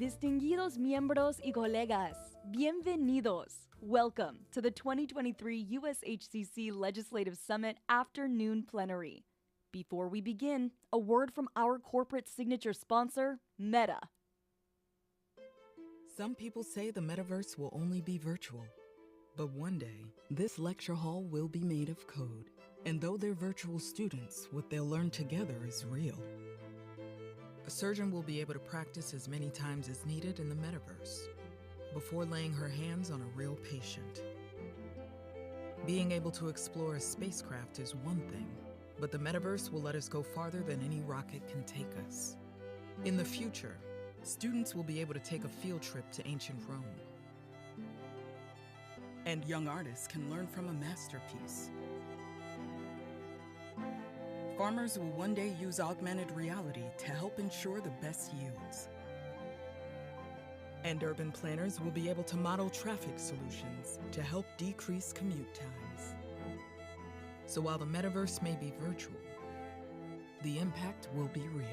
Distinguidos miembros y colegas, bienvenidos. Welcome to the 2023 USHCC Legislative Summit Afternoon Plenary. Before we begin, a word from our corporate signature sponsor, Meta. Some people say the metaverse will only be virtual. But one day, this lecture hall will be made of code. And though they're virtual students, what they'll learn together is real. A surgeon will be able to practice as many times as needed in the metaverse before laying her hands on a real patient. Being able to explore a spacecraft is one thing, but the metaverse will let us go farther than any rocket can take us. In the future, students will be able to take a field trip to ancient Rome. And young artists can learn from a masterpiece. Farmers will one day use augmented reality to help ensure the best yields. And urban planners will be able to model traffic solutions to help decrease commute times. So while the metaverse may be virtual, the impact will be real.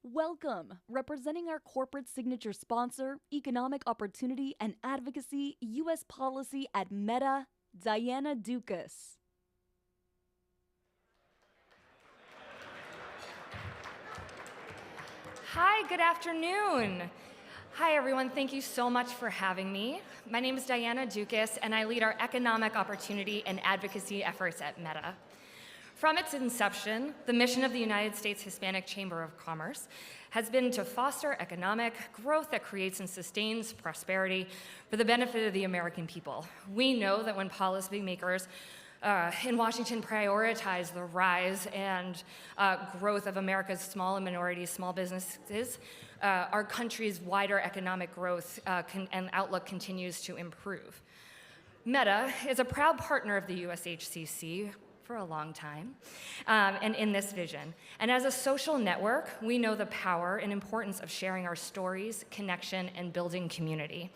Welcome, representing our corporate signature sponsor, Economic Opportunity and Advocacy, U.S. Policy at Meta, Diana Dukas. Hi, good afternoon. Hi, everyone. Thank you so much for having me. My name is Diana Dukas, and I lead our Economic Opportunity and Advocacy efforts at Meta. From its inception, the mission of the United States Hispanic Chamber of Commerce has been to foster economic growth that creates and sustains prosperity for the benefit of the American people. We know that when policymakers in Washington prioritize the rise and growth of America's small and minority small businesses, our country's wider economic growth and outlook continues to improve. Meta is a proud partner of the USHCC for a long time, and in this vision. And as a social network, we know the power and importance of sharing our stories, connection, and building community.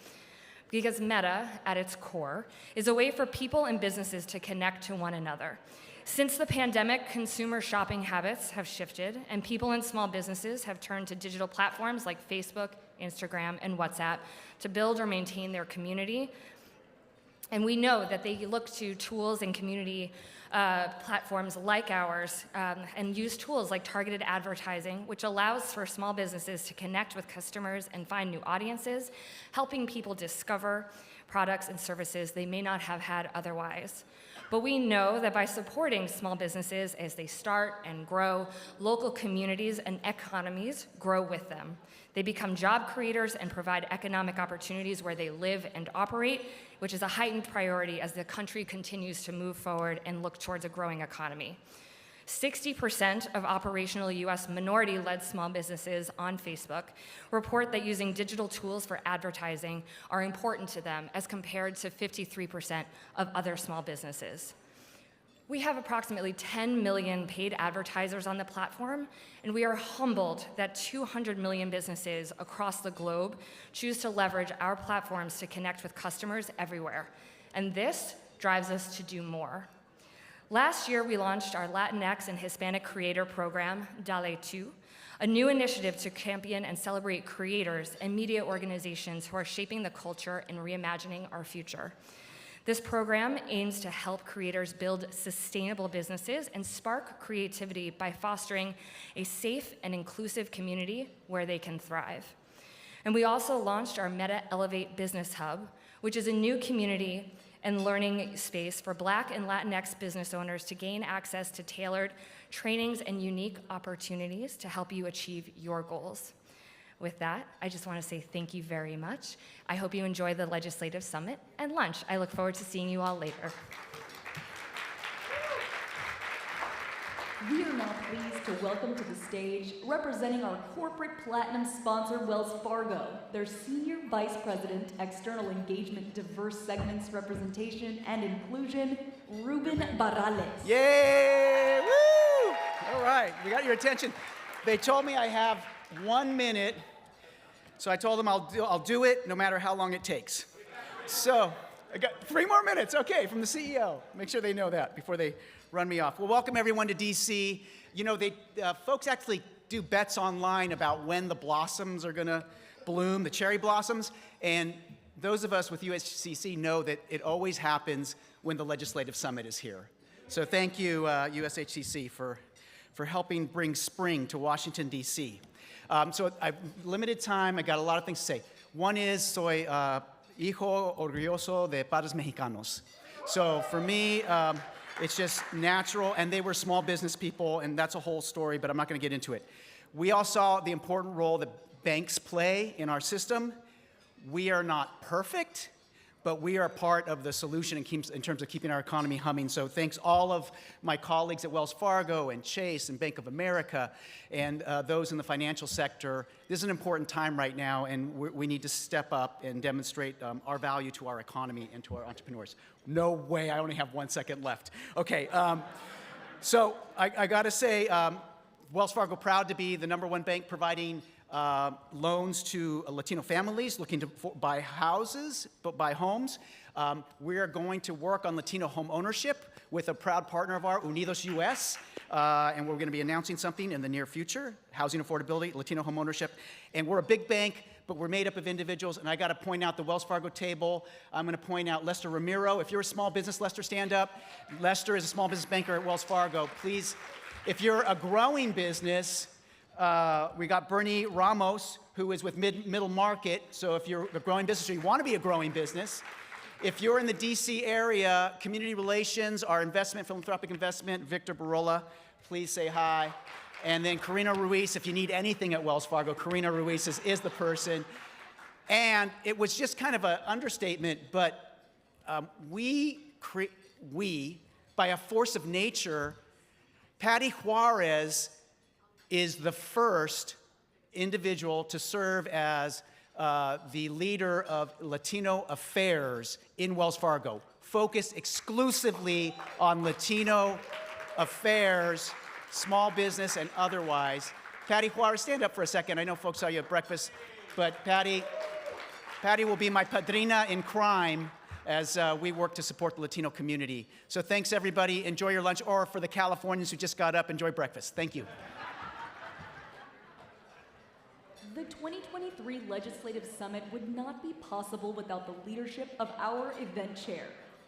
Because Meta, at its core, is a way for people and businesses to connect to one another. Since the pandemic, consumer shopping habits have shifted, and people and small businesses have turned to digital platforms like Facebook, Instagram, and WhatsApp to build or maintain their community. And we know that they look to tools and community platforms like ours and use tools like targeted advertising, which allows for small businesses to connect with customers and find new audiences, helping people discover products and services they may not have had otherwise. But we know that by supporting small businesses as they start and grow, local communities and economies grow with them. They become job creators and provide economic opportunities where they live and operate, which is a heightened priority as the country continues to move forward and look towards a growing economy. 60% of operational U.S. minority-led small businesses on Facebook report that using digital tools for advertising are important to them as compared to 53% of other small businesses. We have approximately 10 million paid advertisers on the platform, and we are humbled that 200 million businesses across the globe choose to leverage our platforms to connect with customers everywhere. And this drives us to do more. Last year, we launched our Latinx and Hispanic creator program, Dale 2, a new initiative to champion and celebrate creators and media organizations who are shaping the culture and reimagining our future. This program aims to help creators build sustainable businesses and spark creativity by fostering a safe and inclusive community where they can thrive. And we also launched our Meta Elevate Business Hub, which is a new community and learning space for Black and Latinx business owners to gain access to tailored trainings and unique opportunities to help you achieve your goals. With that, I just want to say thank you very much. I hope you enjoy the Legislative Summit and lunch. I look forward to seeing you all later. We are now pleased to welcome to the stage, representing our corporate platinum sponsor, Wells Fargo, their Senior Vice President, External Engagement, Diverse Segments Representation and Inclusion, Ruben Barrales. Yay! Woo! All right, we got your attention. They told me I have 1 minute, so I told them I'll do it no matter how long it takes. So I got 3 more minutes, okay, from the CEO. Make sure they know that before they run me off. Well, welcome everyone to DC. You know, folks actually do bets online about when the blossoms are gonna bloom, the cherry blossoms, and those of us with USHCC know that it always happens when the Legislative Summit is here. So thank you, USHCC, for helping bring spring to Washington, D.C. So I've limited time. I got a lot of things to say. One is, soy hijo orgulloso de padres mexicanos. So for me, it's just natural, and they were small business people, and that's a whole story, but I'm not going to get into it. We all saw the important role that banks play in our system. We are not perfect, but we are part of the solution in terms of keeping our economy humming. So thanks all of my colleagues at Wells Fargo and Chase and Bank of America and those in the financial sector. This is an important time right now, and we need to step up and demonstrate our value to our economy and to our entrepreneurs. No way, I only have 1 second left. Okay, so I gotta say, Wells Fargo proud to be the #1 bank providing loans to Latino families looking to buy houses, but buy homes. We are going to work on Latino home ownership with a proud partner of ours, Unidos US, and we're going to be announcing something in the near future, housing affordability, Latino home ownership. And we're a big bank, but we're made up of individuals, and I got to point out the Wells Fargo table. I'm going to point out Lester Ramiro. If you're a small business, Lester, stand up. Lester is a small business banker at Wells Fargo. Please, if you're a growing business, we got Bernie Ramos, who is with Middle Market. So if you're a growing business or you want to be a growing business, if you're in the DC area, community relations, our investment, philanthropic investment, Victor Barola, please say hi. And then Karina Ruiz, if you need anything at Wells Fargo, Karina Ruiz is the person. And it was just kind of an understatement, but we, by a force of nature, Patty Juarez is the first individual to serve as the leader of Latino affairs in Wells Fargo, focused exclusively on Latino affairs, small business and otherwise. Patty Juarez, stand up for a second. I know folks saw you at breakfast, but Patty will be my padrina in crime as we work to support the Latino community. So thanks everybody, enjoy your lunch, or for the Californians who just got up, enjoy breakfast. Thank you. The 2023 Legislative Summit would not be possible without the leadership of our event chair.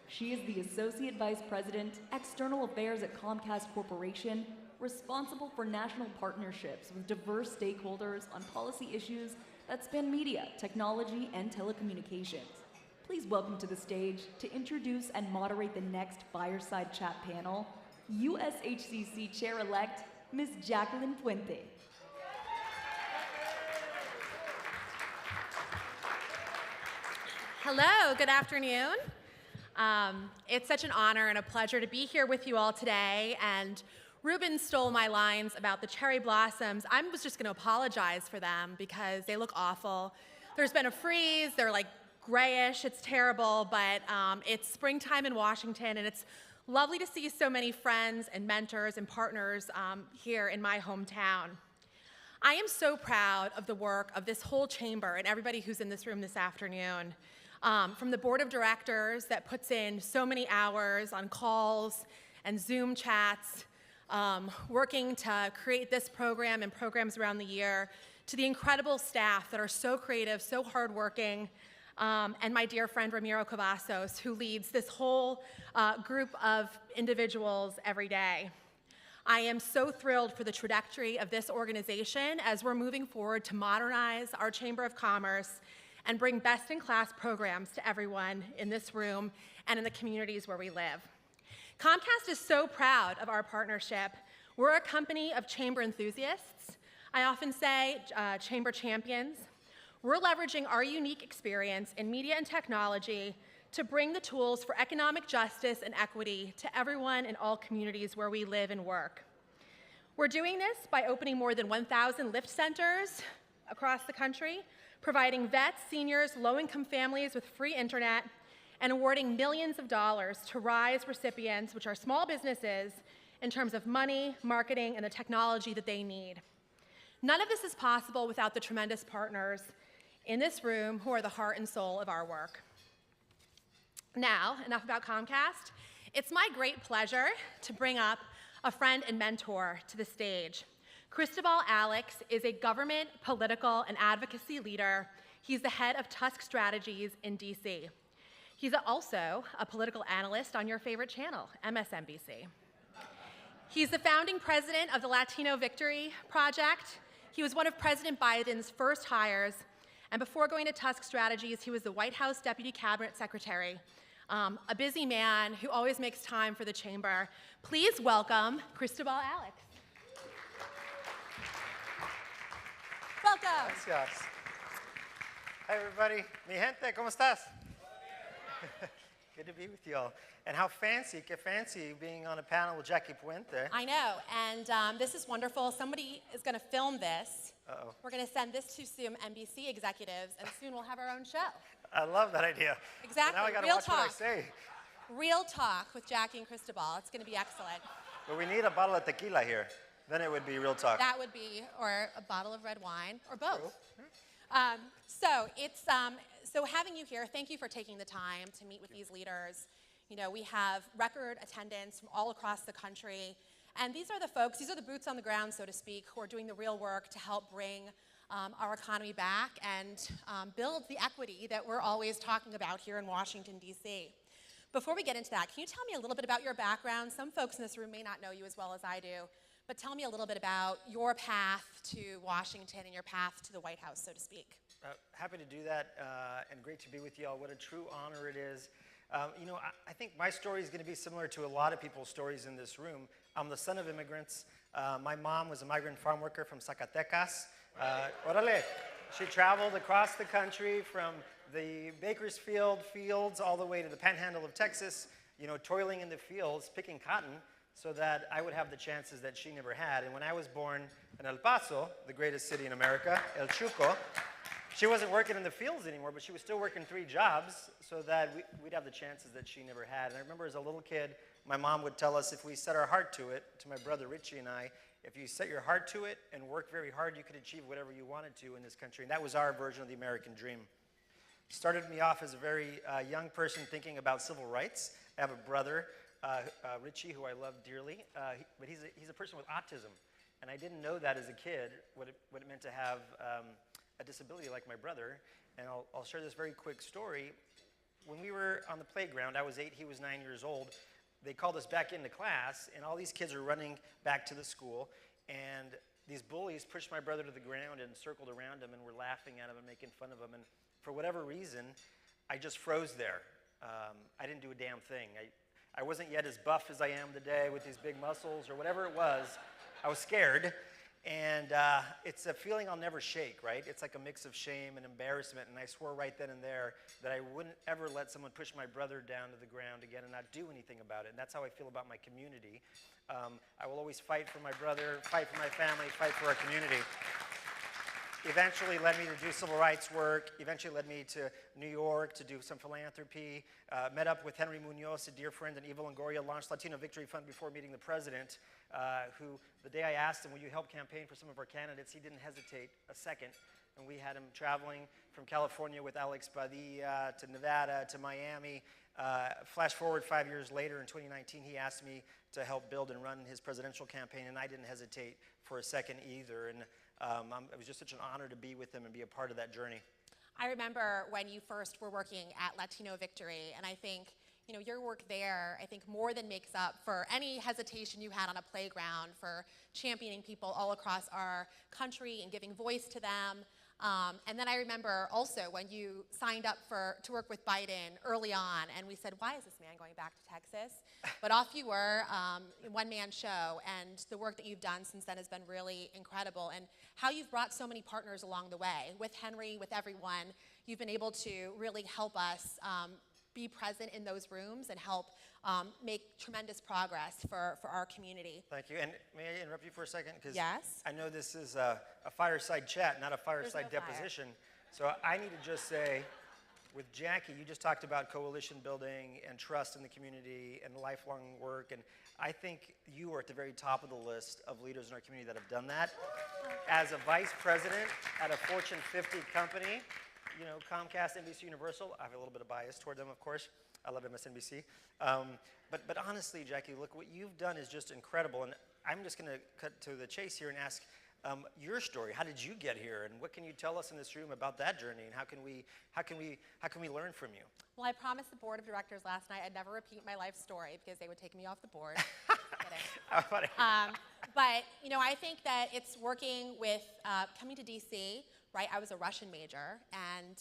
She is the Associate Vice President, External Affairs at Comcast Corporation, responsible for national partnerships with diverse stakeholders on policy issues that span media, technology, and telecommunications. Please welcome to the stage to introduce and moderate the next fireside chat panel, USHCC Chair-elect, Ms. Jacqueline Puente. Hello, good afternoon. It's such an honor and a pleasure to be here with you all today, and Ruben stole my lines about the cherry blossoms. I was just going to apologize for them because they look awful. There's been a freeze, they're like grayish, it's terrible, but it's springtime in Washington, and it's lovely to see so many friends and mentors and partners here in my hometown. I am so proud of the work of this whole chamber and everybody who's in this room this afternoon. From the board of directors that puts in so many hours on calls and Zoom chats, working to create this program and programs around the year, to the incredible staff that are so creative, so hardworking, and my dear friend Ramiro Cavazos, who leads this whole group of individuals every day. I am so thrilled for the trajectory of this organization as we're moving forward to modernize our Chamber of Commerce and bring best-in-class programs to everyone in this room and in the communities where we live. Comcast is so proud of our partnership. We're a company of chamber enthusiasts. I often say chamber champions. We're leveraging our unique experience in media and technology to bring the tools for economic justice and equity to everyone in all communities where we live and work. We're doing this by opening more than 1,000 Lyft centers across the country, providing vets, seniors, low-income families with free internet, and awarding millions of dollars to RISE recipients, which are small businesses, in terms of money, marketing, and the technology that they need. None of this is possible without the tremendous partners in this room who are the heart and soul of our work. Now, enough about Comcast. It's my great pleasure to bring up a friend and mentor to the stage. Cristobal Alex is a government, political, and advocacy leader. He's the head of Tusk Strategies in DC. He's also a political analyst on your favorite channel, MSNBC. He's the founding president of the Latino Victory Project. He was one of President Biden's first hires, and before going to Tusk Strategies, he was the White House Deputy Cabinet Secretary, a busy man who always makes time for the chamber. Please welcome Cristobal Alex. Welcome. Gracias. Hi, everybody. Mi gente, ¿cómo estás? Good to be with you all. And how fancy, que fancy, being on a panel with Jackie Puente. I know, and this is wonderful. Somebody is going to film this. Uh-oh. We're going to send this to some NBC executives, and soon we'll have our own show. I love that idea. Exactly. So now I got to Real watch talk. what I say. Real talk with Jackie and Cristobal. It's going to be excellent. But we need a bottle of tequila here. Then it would be real talk. That would be, or a bottle of red wine, or both. So having you here, thank you for taking the time to meet with these leaders. You know, we have record attendance from all across the country. And these are the folks, these are the boots on the ground, so to speak, who are doing the real work to help bring our economy back and build the equity that we're always talking about here in Washington, D.C. Before we get into that, can you tell me a little bit about your background? Some folks in this room may not know you as well as I do, but tell me a little bit about your path to Washington and your path to the White House, so to speak. Happy to do that, and great to be with you all. What a true honor it is. You know, I think my story is going to be similar to a lot of people's stories in this room. I'm the son of immigrants. My mom was a migrant farm worker from Zacatecas. Orale. She traveled across the country from the Bakersfield fields all the way to the panhandle of Texas, you know, toiling in the fields, picking cotton, so that I would have the chances that she never had. And when I was born in El Paso, the greatest city in America, El Chuco, she wasn't working in the fields anymore, but she was still working 3 jobs so that we'd have the chances that she never had. And I remember as a little kid, my mom would tell us if we set our heart to it, to my brother Richie and I, if you set your heart to it and work very hard, you could achieve whatever you wanted to in this country. And that was our version of the American dream. Started me off as a very young person thinking about civil rights. I have a brother, Richie, who I love dearly, but he's a person with autism. And I didn't know that as a kid, what it meant to have a disability like my brother. And I'll share this very quick story. When we were on the playground, I was 8, he was 9 years old. They called us back into class, and all these kids are running back to the school. And these bullies pushed my brother to the ground and circled around him and were laughing at him and making fun of him. And for whatever reason, I just froze there. I didn't do a damn thing. I wasn't yet as buff as I am today with these big muscles or whatever it was. I was scared. And it's a feeling I'll never shake, right? It's like a mix of shame and embarrassment, and I swore right then and there that I wouldn't ever let someone push my brother down to the ground again and not do anything about it, and that's how I feel about my community. I will always fight for my brother, fight for my family, fight for our community. Eventually led me to do civil rights work, eventually led me to New York to do some philanthropy, met up with Henry Munoz, a dear friend, and Eva Longoria, launched Latino Victory Fund before meeting the president, who, the day I asked him, will you help campaign for some of our candidates, he didn't hesitate a second, and we had him traveling from California with Alex Padilla to Nevada to Miami. Flash forward 5 years later, in 2019, he asked me to help build and run his presidential campaign, and I didn't hesitate for a second either. And it was just such an honor to be with him and be a part of that journey. I remember when you first were working at Latino Victory, and I think, you know, your work there, I think, more than makes up for any hesitation you had on a playground for championing people all across our country and giving voice to them. And then I remember also when you signed up to work with Biden early on, and we said, why is this man going back to Texas? But off you were, one-man show, and the work that you've done since then has been really incredible, and how you've brought so many partners along the way. With Henry, with everyone, you've been able to really help us be present in those rooms and help make tremendous progress for our community. Thank you. And may I interrupt you for a second? Because yes. I know this is a fireside chat, not a fireside There's no deposition. So I need to just say, with Jackie, you just talked about coalition building and trust in the community and lifelong work. And I think you are at the very top of the list of leaders in our community that have done that. As a vice president at a Fortune 50 company, you know, Comcast, NBC Universal, I have a little bit of bias toward them, of course. I love MSNBC. But honestly, Jackie, look, what you've done is just incredible. And I'm just going to cut to the chase here and ask your story. How did you get here, and what can you tell us in this room about that journey, and how can we learn from you? Well, I promised the board of directors last night I'd never repeat my life story because they would take me off the board. Just kidding. But you know, I think that it's working with coming to DC. Right, I was a Russian major, and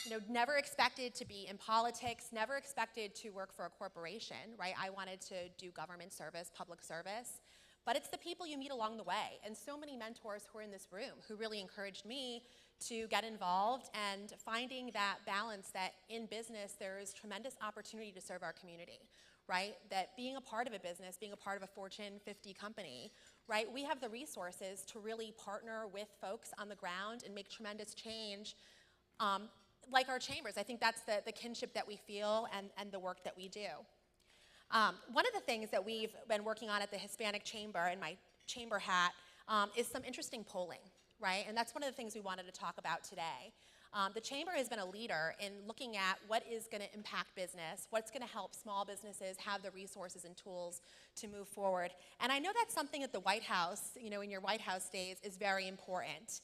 you know, never expected to be in politics. Never expected to work for a corporation. Right, I wanted to do government service, public service. But it's the people you meet along the way, and so many mentors who are in this room who really encouraged me to get involved, and finding that balance that in business there is tremendous opportunity to serve our community, right? That being a part of a business, being a part of a Fortune 50 company, right, we have the resources to really partner with folks on the ground and make tremendous change, like our chambers. I think that's the kinship that we feel and the work that we do. One of the things that we've been working on at the Hispanic Chamber, in my chamber hat, is some interesting polling, right? And that's one of the things we wanted to talk about today. The Chamber has been a leader in looking at what is going to impact business, what's going to help small businesses have the resources and tools to move forward. And I know that's something at the White House, you know, in your White House days, is very important.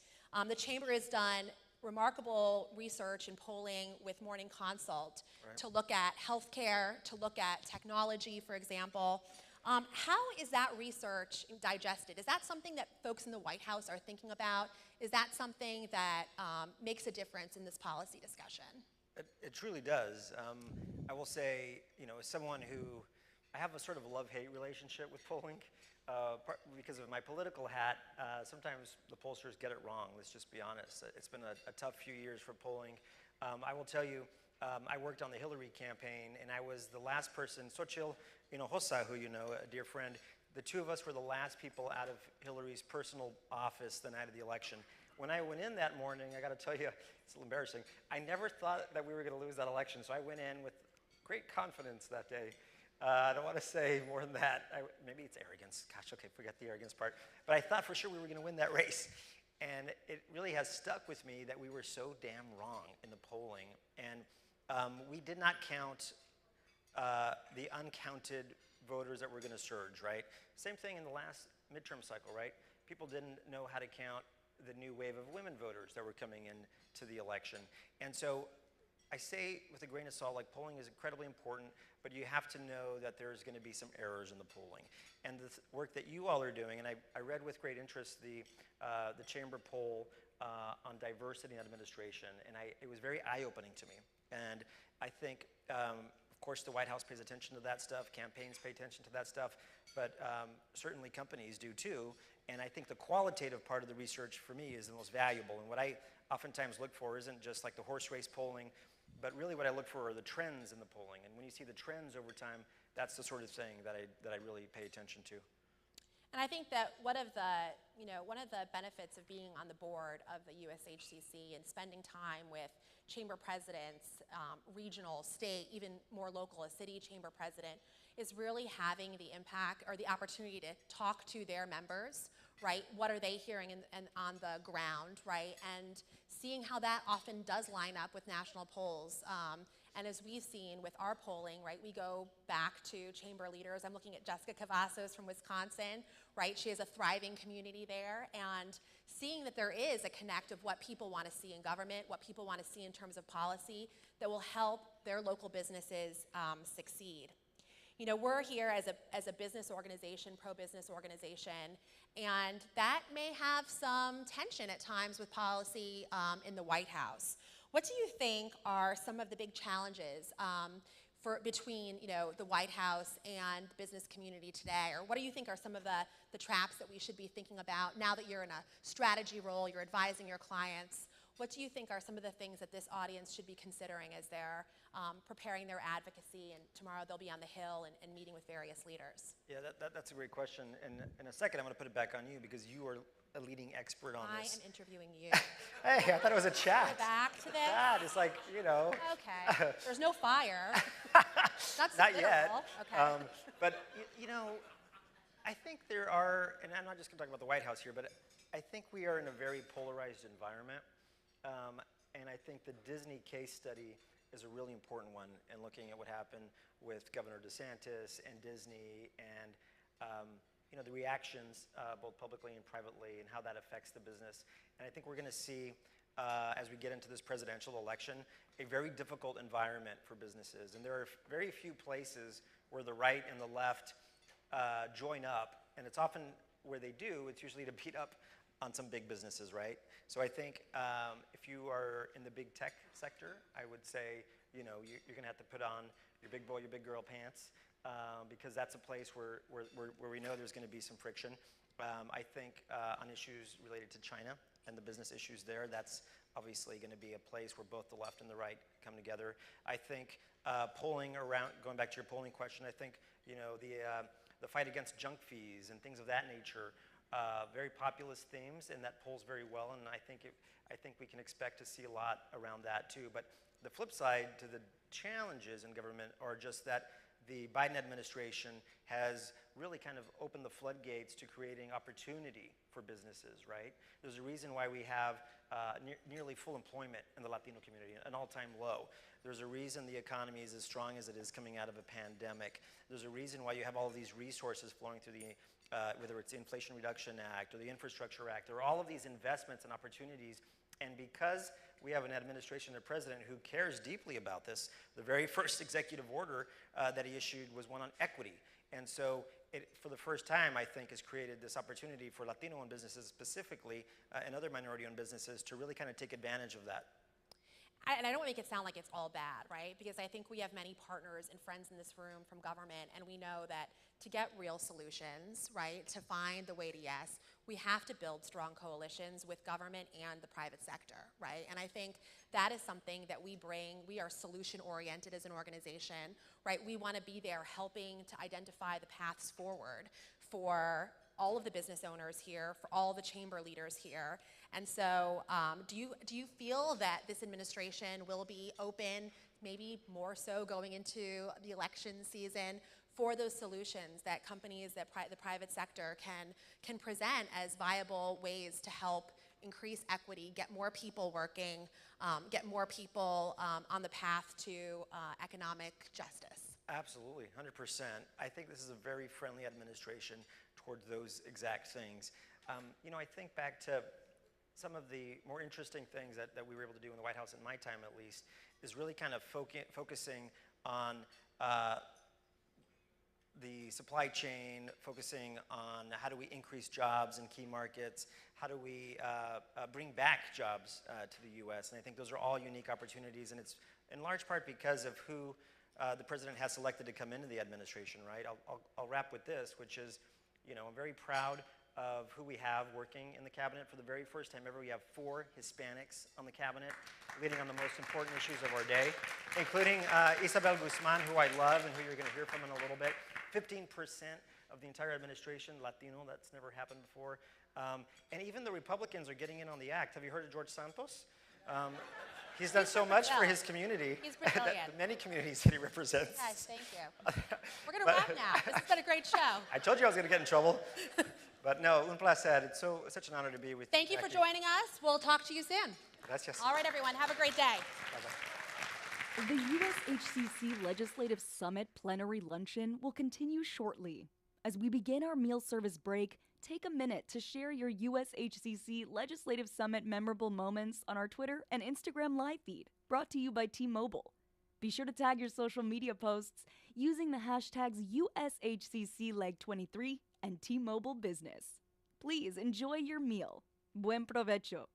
The Chamber has done remarkable research and polling with Morning Consult to look at healthcare, to look at technology, for example. How is that research digested? Is that something that folks in the White House are thinking about? Is that something that makes a difference in this policy discussion? It truly does. I will say, you know, as someone who, I have a sort of love-hate relationship with polling. Because of my political hat, sometimes the pollsters get it wrong, let's just be honest. It's been a tough few years for polling. I will tell you, I worked on the Hillary campaign, and I was the last person, Xochitl Hinojosa, who you know, a dear friend, the two of us were the last people out of Hillary's personal office the night of the election. When I went in that morning, I got to tell you, it's a little embarrassing, I never thought that we were going to lose that election, so I went in with great confidence that day. I don't want to say more than that. Maybe it's arrogance. Gosh, okay, forget the arrogance part. But I thought for sure we were going to win that race. And it really has stuck with me that we were so damn wrong in the polling. And we did not count the uncounted voters that were going to surge, right? Same thing in the last midterm cycle, right? People didn't know how to count the new wave of women voters that were coming into the election. And so I say with a grain of salt, like, polling is incredibly important, but you have to know that there's going to be some errors in the polling. And the work that you all are doing, and I read with great interest the Chamber poll on diversity in administration, and it was very eye-opening to me. And I think, of course, the White House pays attention to that stuff, campaigns pay attention to that stuff, but certainly companies do too. And I think the qualitative part of the research for me is the most valuable. And what I oftentimes look for isn't just like the horse race polling, but really what I look for are the trends in the polling. And when you see the trends over time, that's the sort of thing that I really pay attention to. And I think that one of the benefits of being on the board of the USHCC and spending time with chamber presidents, regional, state, even more local, a city chamber president, is really having the impact or the opportunity to talk to their members, right? What are they hearing on the ground, right? And seeing how that often does line up with national polls. And as we've seen with our polling, right, we go back to chamber leaders. I'm looking at Jessica Cavazos from Wisconsin, right? She has a thriving community there, and seeing that there is a connect of what people want to see in government, what people want to see in terms of policy that will help their local businesses succeed. You know, we're here as a business organization, pro-business organization, and that may have some tension at times with policy in the White House. What do you think are some of the big challenges between, you know, the White House and the business community today? Or what do you think are some of the traps that we should be thinking about now that you're in a strategy role, you're advising your clients? What do you think are some of the things that this audience should be considering as they're preparing their advocacy, and tomorrow they'll be on the Hill and meeting with various leaders? Yeah, that's a great question. And in a second, I'm going to put it back on you because you are a leading expert on this. I am interviewing you. Hey, I thought it was a chat. Back to this? Chat, it's like, you know. Okay. There's no fire. That's not literal. yet. Okay. But, you know, I think there are, and I'm not just going to talk about the White House here, but I think we are in a very polarized environment. And I think the Disney case study is a really important one, and looking at what happened with Governor DeSantis and Disney and the reactions both publicly and privately and how that affects the business. And I think we're going to see, as we get into this presidential election, a very difficult environment for businesses. And there are very few places where the right and the left join up, and it's often where they do, it's usually to beat up on some big businesses, right? So I think if you are in the big tech sector, I would say, you're going to have to put on your big boy, your big girl pants, because that's a place where we know there's going to be some friction. I think on issues related to China and the business issues there, that's obviously going to be a place where both the left and the right come together. I think polling around, going back to your polling question, I think the fight against junk fees and things of that nature, very populist themes, and that polls very well. And I think we can expect to see a lot around that too. But the flip side to the challenges in government are just that the Biden administration has really kind of opened the floodgates to creating opportunity for businesses, right? There's a reason why we have nearly full employment in the Latino community, an all-time low. There's a reason the economy is as strong as it is coming out of a pandemic. There's a reason why you have all of these resources flowing through the, whether it's the Inflation Reduction Act or the Infrastructure Act, there are all of these investments and opportunities. And because we have an administration and a president who cares deeply about this, the very first executive order that he issued was one on equity. And so it, for the first time, I think, has created this opportunity for Latino-owned businesses specifically and other minority-owned businesses to really kind of take advantage of that. And I don't want to make it sound like it's all bad, right? Because I think we have many partners and friends in this room from government, and we know that to get real solutions, right, to find the way to yes, we have to build strong coalitions with government and the private sector, right? And I think that is something that we bring. We are solution-oriented as an organization, right? We want to be there helping to identify the paths forward for all of the business owners here, for all the chamber leaders here. And so do you feel that this administration will be open, maybe more so going into the election season, for those solutions that companies, that the private sector can present as viable ways to help increase equity, get more people working, get more people on the path to economic justice? Absolutely, 100%. I think this is a very friendly administration towards those exact things. I think back to some of the more interesting things that we were able to do in the White House, in my time at least, is really kind of focusing on the supply chain, focusing on how do we increase jobs in key markets, how do we bring back jobs to the U.S. And I think those are all unique opportunities, and it's in large part because of who the president has selected to come into the administration, right? I'll wrap with this, which is, I'm very proud of who we have working in the cabinet. For the very first time ever, we have 4 Hispanics on the cabinet, leading on the most important issues of our day, including Isabel Guzman, who I love and who you're going to hear from in a little bit. 15% of the entire administration Latino. That's never happened before. And even the Republicans are getting in on the act. Have you heard of George Santos? He's done so much for his community, He's brilliant. the many communities that he represents. Yes, thank you. We're going to wrap now. This has been a great show. I told you I was going to get in trouble. But no, un placer. It's such an honor to be with you. Thank you for joining us. We'll talk to you soon. Gracias. All right, everyone. Have a great day. Bye-bye. The USHCC Legislative Summit Plenary Luncheon will continue shortly. As we begin our meal service break, take a minute to share your USHCC Legislative Summit memorable moments on our Twitter and Instagram live feed, brought to you by T-Mobile. Be sure to tag your social media posts using the hashtags USHCCLeg23 and T-Mobile Business. Please enjoy your meal. Buen provecho.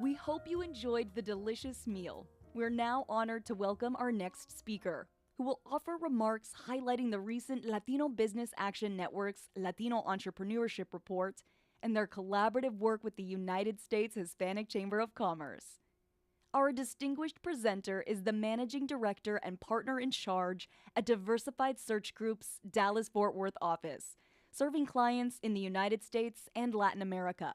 We hope you enjoyed the delicious meal. We're now honored to welcome our next speaker, who will offer remarks highlighting the recent Latino Business Action Network's Latino Entrepreneurship Report and their collaborative work with the United States Hispanic Chamber of Commerce. Our distinguished presenter is the Managing Director and Partner in Charge at Diversified Search Group's Dallas-Fort Worth office, serving clients in the United States and Latin America.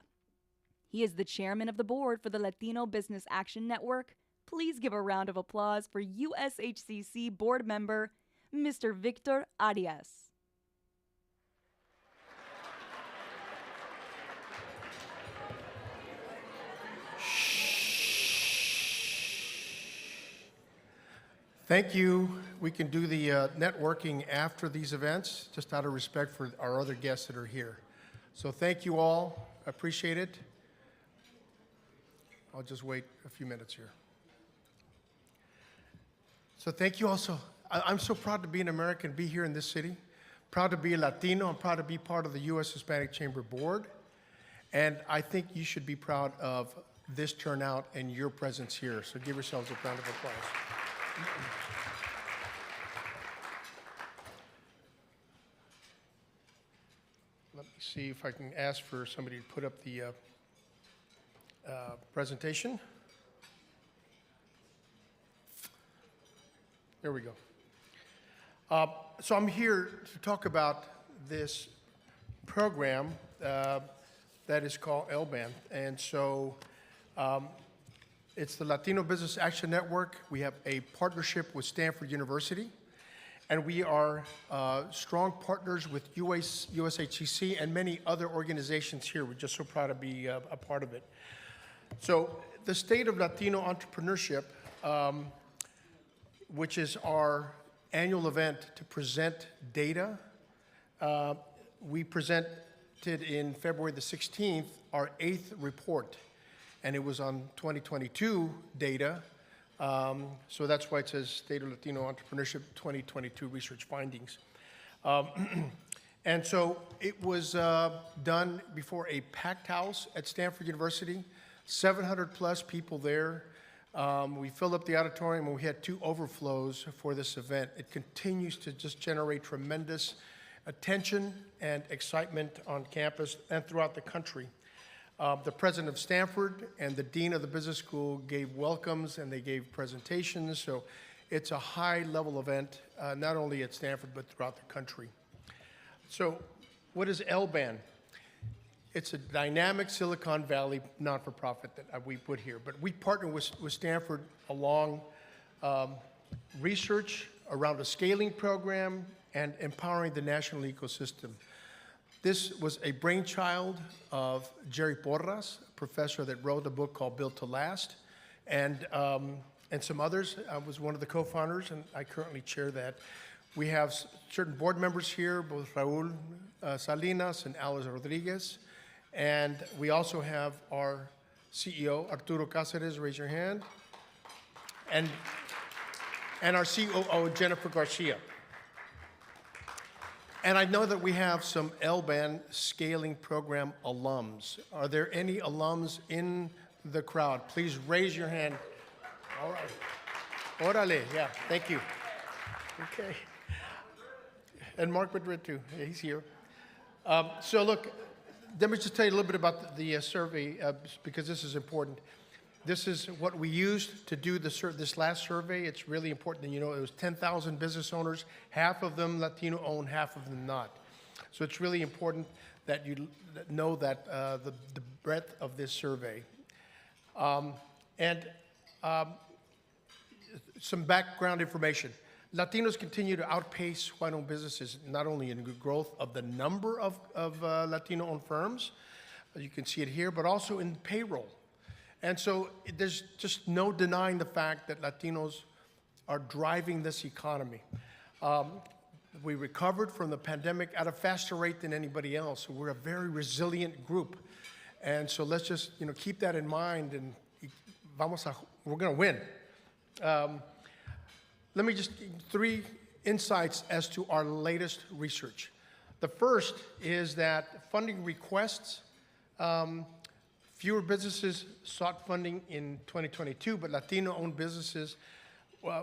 He is the Chairman of the Board for the Latino Business Action Network. Please give a round of applause for USHCC Board Member, Mr. Victor Arias. Thank you. We can do the networking after these events, just out of respect for our other guests that are here. So thank you all. I appreciate it. I'll just wait a few minutes here. So thank you also. I'm so proud to be an American, be here in this city. Proud to be a Latino. I'm proud to be part of the U.S. Hispanic Chamber Board. And I think you should be proud of this turnout and your presence here. So give yourselves a round of applause. Let me see if I can ask for somebody to put up the presentation. There we go. So I'm here to talk about this program that is called LBAN. And so it's the Latino Business Action Network. We have a partnership with Stanford University, and we are strong partners with USHCC and many other organizations here. We're just so proud to be a part of it. So the State of Latino Entrepreneurship, which is our annual event to present data, we presented in February the 16th our 8th report. And it was on 2022 data, so that's why it says State of Latino Entrepreneurship 2022 Research Findings. And so it was done before a packed house at Stanford University, 700 plus people there. We filled up the auditorium and we had 2 overflows for this event. It continues to just generate tremendous attention and excitement on campus and throughout the country. The president of Stanford and the dean of the business school gave welcomes and they gave presentations. So it's a high-level event, not only at Stanford, but throughout the country. So what is LBAN? It's a dynamic Silicon Valley not-for-profit that we put here. But we partner with Stanford along research around a scaling program and empowering the national ecosystem. This was a brainchild of Jerry Porras, a professor that wrote a book called Built to Last, and some others. I was one of the co-founders, and I currently chair that. We have certain board members here, both Raul Salinas and Alice Rodriguez, and we also have our CEO, Arturo Cáceres, raise your hand, and our COO, Jennifer Garcia. And I know that we have some LBAN scaling program alums. Are there any alums in the crowd? Please raise your hand. All right. Orale, yeah, thank you. Okay. And Mark Madrid too, yeah, he's here. So look, let me just tell you a little bit about the survey because this is important. This is what we used to do this last survey. It's really important that you know it was 10,000 business owners, half of them Latino-owned, half of them not. So it's really important that you know that the breadth of this survey. Some background information. Latinos continue to outpace white-owned businesses, not only in the growth of the number of Latino-owned firms, you can see it here, but also in payroll. And so there's just no denying the fact that Latinos are driving this economy. We recovered from the pandemic at a faster rate than anybody else. So we're a very resilient group. And so let's just keep that in mind, and we're going to win. Let me just 3 insights as to our latest research. The first is that funding requests Fewer businesses sought funding in 2022, but Latino-owned businesses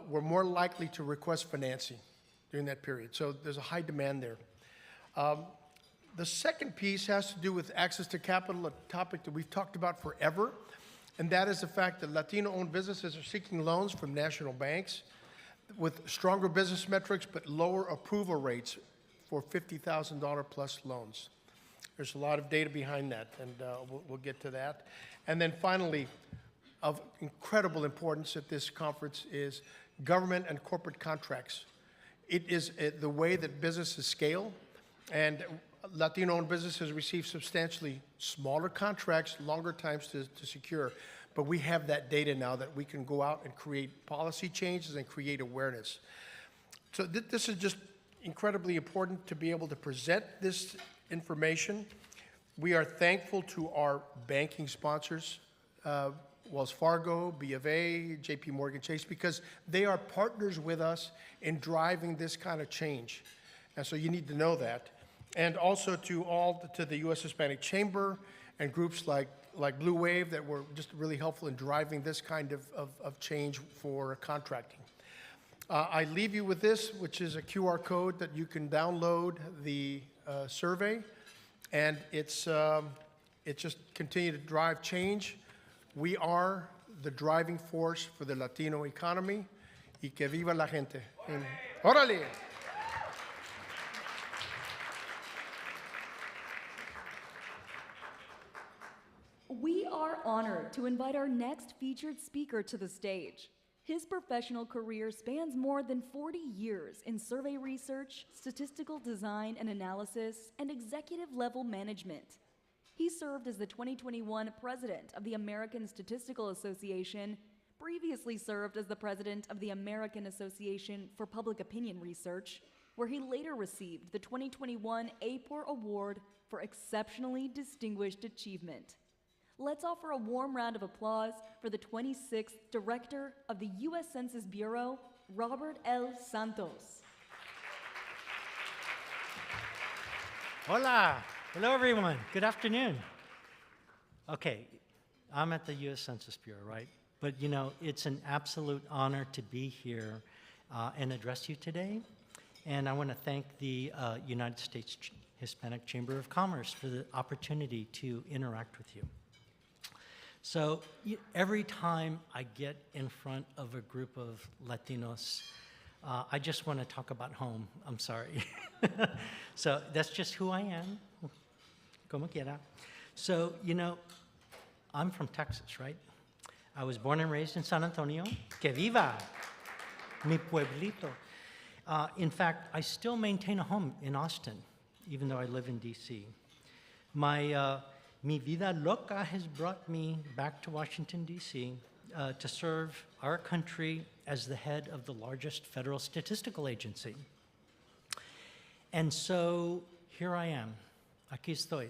were more likely to request financing during that period. So there's a high demand there. The second piece has to do with access to capital, a topic that we've talked about forever, and that is the fact that Latino-owned businesses are seeking loans from national banks with stronger business metrics but lower approval rates for $50,000 plus loans. There's a lot of data behind that, and we'll get to that. And then finally, of incredible importance at this conference is government and corporate contracts. It is the way that businesses scale, and Latino-owned businesses receive substantially smaller contracts, longer times to secure. But we have that data now that we can go out and create policy changes and create awareness. So this is just incredibly important to be able to present this information. We are thankful to our banking sponsors, Wells Fargo, B of A, JP Morgan Chase, because they are partners with us in driving this kind of change. And so you need to know that. And also to the U.S. Hispanic Chamber and groups like Blue Wave that were just really helpful in driving this kind of change for contracting. I leave you with this, which is a QR code that you can download the survey, and it's just continue to drive change. We are the driving force for the Latino economy. Y que viva la gente. ¡Órale! We are honored to invite our next featured speaker to the stage. His professional career spans more than 40 years in survey research, statistical design and analysis, and executive-level management. He served as the 2021 president of the American Statistical Association, previously served as the president of the American Association for Public Opinion Research, where he later received the 2021 APOR Award for Exceptionally Distinguished Achievement. Let's offer a warm round of applause for the 26th Director of the U.S. Census Bureau, Robert L. Santos. Hola. Hello, everyone. Good afternoon. Okay, I'm at the U.S. Census Bureau, right? But, you know, it's an absolute honor to be here and address you today. And I want to thank the United States Hispanic Chamber of Commerce for the opportunity to interact with you. So every time I get in front of a group of Latinos, I just want to talk about home. I'm sorry. So that's just who I am. Como quiera. So, you know, I'm from Texas, right? I was born and raised in San Antonio. Que viva! Mi pueblito. In fact, I still maintain a home in Austin, even though I live in D.C. Mi vida loca has brought me back to Washington, D.C. To serve our country as the head of the largest federal statistical agency. And so here I am. Aquí estoy.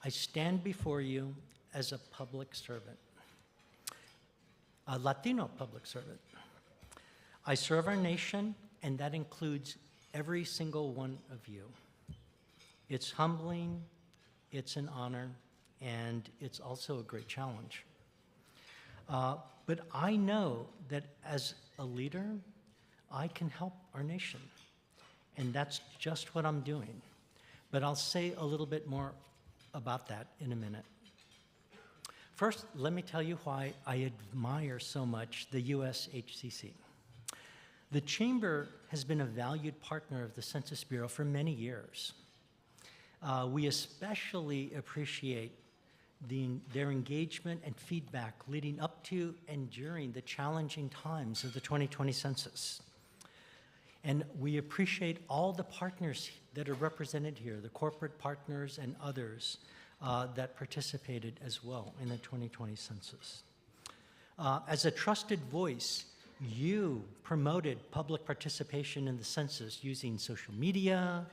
I stand before you as a public servant, a Latino public servant. I serve our nation, and that includes every single one of you. It's humbling, it's an honor, and it's also a great challenge. But I know that as a leader, I can help our nation, and that's just what I'm doing. But I'll say a little bit more about that in a minute. First, let me tell you why I admire so much the USHCC. The Chamber has been a valued partner of the Census Bureau for many years. We especially appreciate their engagement and feedback leading up to and during the challenging times of the 2020 census. And we appreciate all the partners that are represented here, the corporate partners and others that participated as well in the 2020 census. As a trusted voice, you promoted public participation in the census using social media,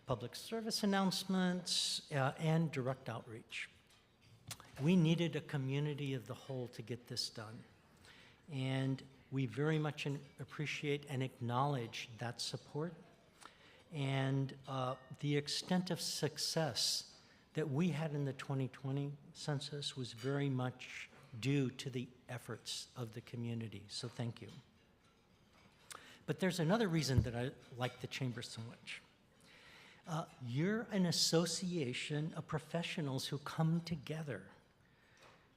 public service announcements, and direct outreach. We needed a community of the whole to get this done. And we very much appreciate and acknowledge that support and the extent of success that we had in the 2020 census was very much due to the efforts of the community, so thank you. But there's another reason that I like the Chamber so much. You're an association of professionals who come together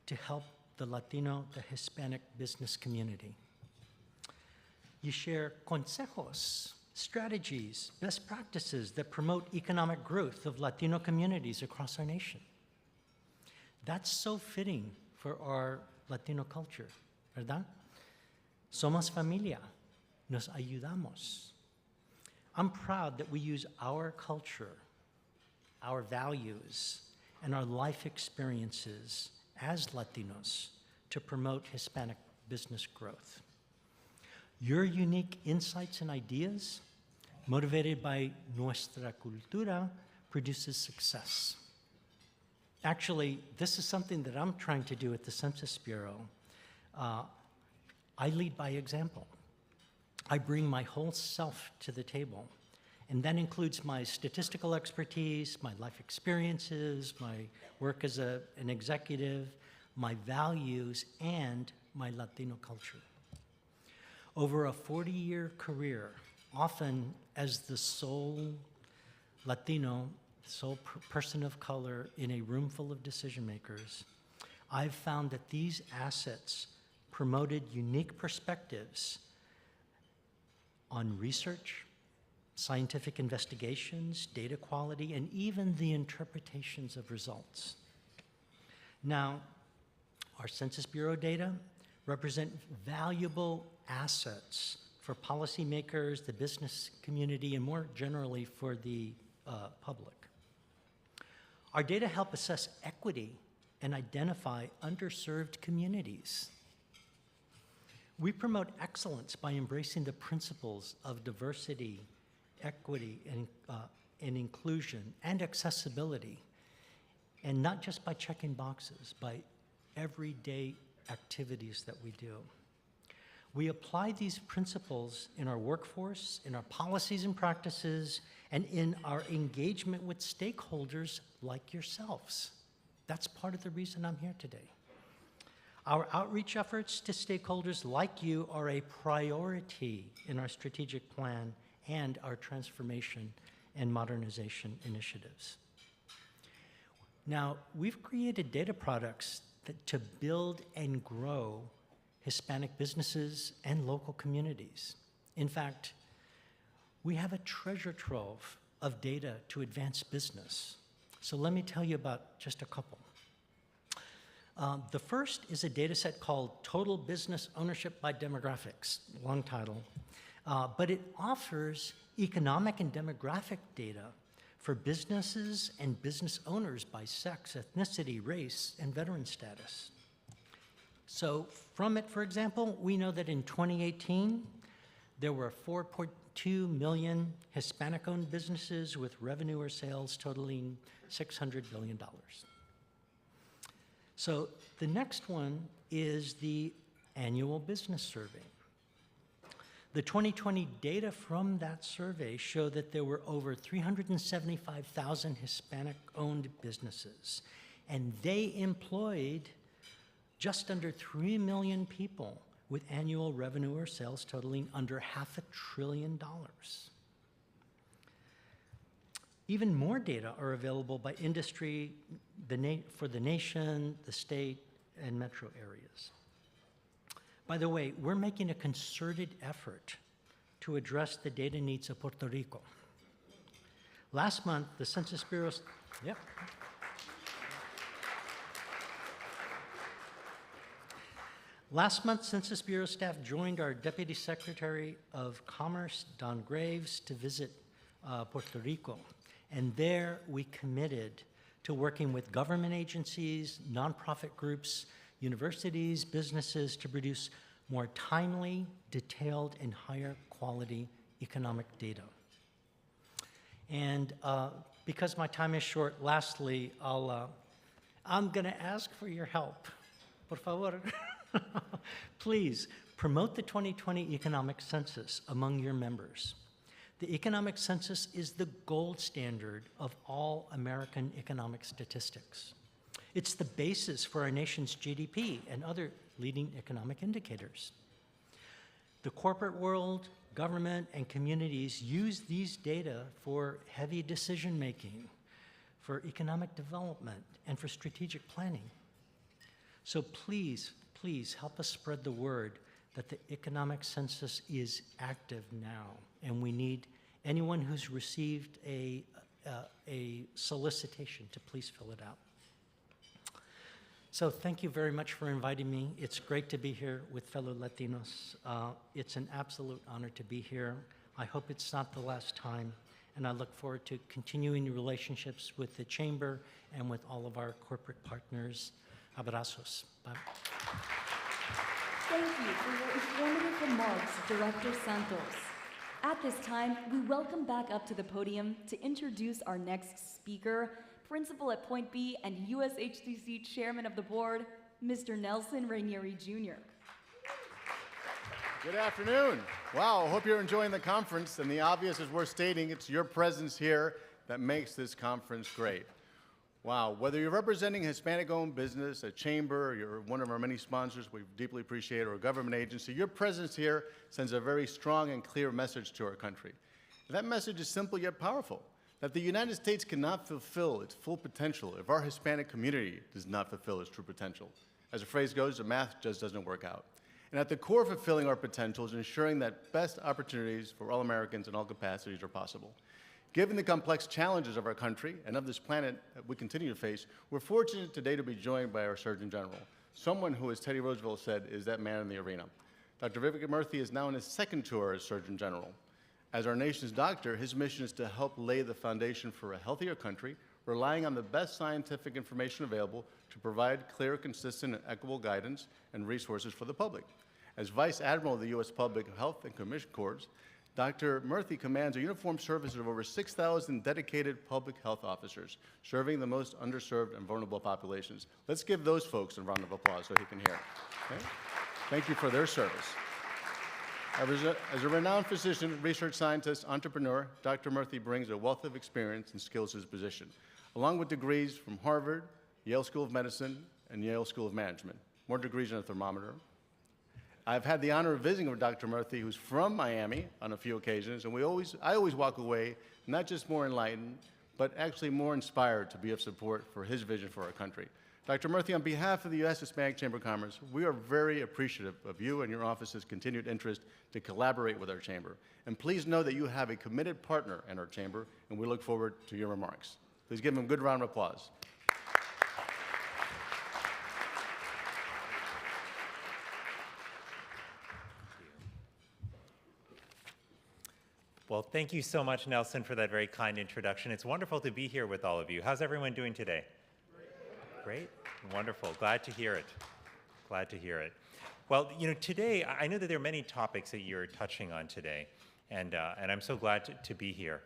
to help the Latino, the Hispanic business community. You share consejos, strategies, best practices that promote economic growth of Latino communities across our nation. That's so fitting for our Latino culture, ¿verdad? Somos familia, nos ayudamos. I'm proud that we use our culture, our values, and our life experiences as Latinos to promote Hispanic business growth. Your unique insights and ideas, motivated by nuestra cultura, produces success. Actually, this is something that I'm trying to do at the Census Bureau. I lead by example. I bring my whole self to the table, and that includes my statistical expertise, my life experiences, my work as an executive, my values, and my Latino culture. Over a 40-year career, often as the sole Latino, sole person of color in a room full of decision makers, I've found that these assets promoted unique perspectives on research, scientific investigations, data quality, and even the interpretations of results. Now, our Census Bureau data represent valuable assets for policymakers, the business community, and more generally for the public. Our data help assess equity and identify underserved communities. We promote excellence by embracing the principles of diversity, equity, and inclusion, and accessibility, and not just by checking boxes, by everyday activities that we do. We apply these principles in our workforce, in our policies and practices, and in our engagement with stakeholders like yourselves. That's part of the reason I'm here today. Our outreach efforts to stakeholders like you are a priority in our strategic plan and our transformation and modernization initiatives. Now, we've created data products to build and grow Hispanic businesses and local communities. In fact, we have a treasure trove of data to advance business. So let me tell you about just a couple. The first is a data set called Total Business Ownership by Demographics, long title, but it offers economic and demographic data for businesses and business owners by sex, ethnicity, race, and veteran status. So from it, for example, we know that in 2018, there were 4.2 million Hispanic-owned businesses with revenue or sales totaling $600 billion. So the next one is the annual business survey. The 2020 data from that survey show that there were over 375,000 Hispanic-owned businesses, and they employed just under 3 million people with annual revenue or sales totaling under $500 billion. Even more data are available by industry for the nation, the state, and metro areas. By the way, we're making a concerted effort to address the data needs of Puerto Rico. Last month, the Census Bureau, Last month, Census Bureau staff joined our Deputy Secretary of Commerce, Don Graves, to visit Puerto Rico. And there we committed to working with government agencies, nonprofit groups, universities, businesses to produce more timely, detailed, and higher quality economic data. And because my time is short, lastly, I'm gonna ask for your help. Por favor. Please promote the 2020 economic census among your members. The economic census is the gold standard of all American economic statistics. It's the basis for our nation's GDP and other leading economic indicators. The corporate world, government, and communities use these data for heavy decision-making, for economic development, and for strategic planning. So please, please help us spread the word that the economic census is active now, and we need anyone who's received a solicitation to please fill it out. So thank you very much for inviting me. It's great to be here with fellow Latinos. It's an absolute honor to be here. I hope it's not the last time, and I look forward to continuing relationships with the Chamber and with all of our corporate partners. Abrazos. Bye. Thank you for your informative remarks, Director Santos. At this time, we welcome back up to the podium to introduce our next speaker, Principal at Point B and USHCC Chairman of the Board, Mr. Nelson Rainieri Jr. Good afternoon. Wow, I hope you're enjoying the conference, and the obvious is worth stating, it's your presence here that makes this conference great. Wow, whether you're representing a Hispanic-owned business, a chamber, you're one of our many sponsors we deeply appreciate, or a government agency, your presence here sends a very strong and clear message to our country. And that message is simple yet powerful, that the United States cannot fulfill its full potential if our Hispanic community does not fulfill its true potential. As the phrase goes, the math just doesn't work out. And at the core of fulfilling our potential is ensuring that best opportunities for all Americans in all capacities are possible. Given the complex challenges of our country and of this planet that we continue to face, we're fortunate today to be joined by our Surgeon General, someone who, as Teddy Roosevelt said, is that man in the arena. Dr. Vivek Murthy is now in his second tour as Surgeon General. As our nation's doctor, his mission is to help lay the foundation for a healthier country, relying on the best scientific information available to provide clear, consistent, and equitable guidance and resources for the public. As Vice Admiral of the U.S. Public Health and Commission Corps, Dr. Murthy commands a uniformed service of over 6,000 dedicated public health officers, serving the most underserved and vulnerable populations. Let's give those folks a round of applause so he can hear it. Okay? Thank you for their service. As a renowned physician, research scientist, entrepreneur, Dr. Murthy brings a wealth of experience and skills to his position, along with degrees from Harvard, Yale School of Medicine, and Yale School of Management. More degrees than a thermometer. I've had the honor of visiting with Dr. Murthy, who's from Miami on a few occasions, and I always walk away not just more enlightened, but actually more inspired to be of support for his vision for our country. Dr. Murthy, on behalf of the U.S. Hispanic Chamber of Commerce, we are very appreciative of you and your office's continued interest to collaborate with our chamber. And please know that you have a committed partner in our chamber, and we look forward to your remarks. Please give him a good round of applause. Well, thank you so much, Nelson, for that very kind introduction. It's wonderful to be here with all of you. How's everyone doing today? Great. Wonderful. Glad to hear it. Glad to hear it. Well, you know, today, I know that there are many topics that you're touching on today, and I'm so glad to be here.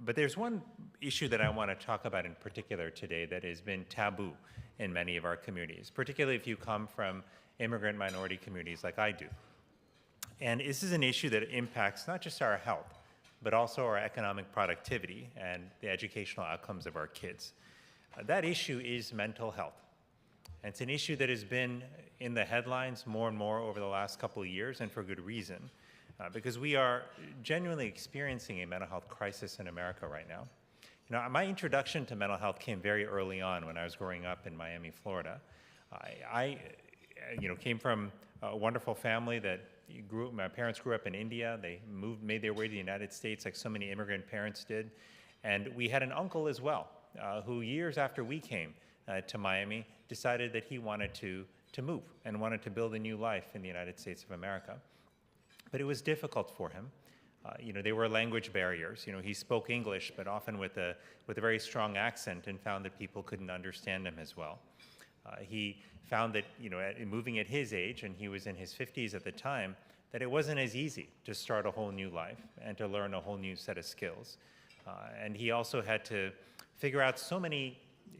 But there's one issue that I want to talk about in particular today that has been taboo in many of our communities, particularly if you come from immigrant minority communities like I do. And this is an issue that impacts not just our health, but also our economic productivity and the educational outcomes of our kids. That issue is mental health. And it's an issue that has been in the headlines more and more over the last couple of years, and for good reason, because we are genuinely experiencing a mental health crisis in America right now. You know, my introduction to mental health came very early on when I was growing up in Miami, Florida. I came from a wonderful family that my parents grew up in India. They made their way to the United States like so many immigrant parents did. And we had an uncle as well, who years after we came to Miami, decided that he wanted to move and wanted to build a new life in the United States of America. But it was difficult for him. There were language barriers. You know, he spoke English, but often with a very strong accent, and found that people couldn't understand him as well. He found that, moving at his age, and he was in his 50s at the time, that it wasn't as easy to start a whole new life and to learn a whole new set of skills. And he also had to figure out so many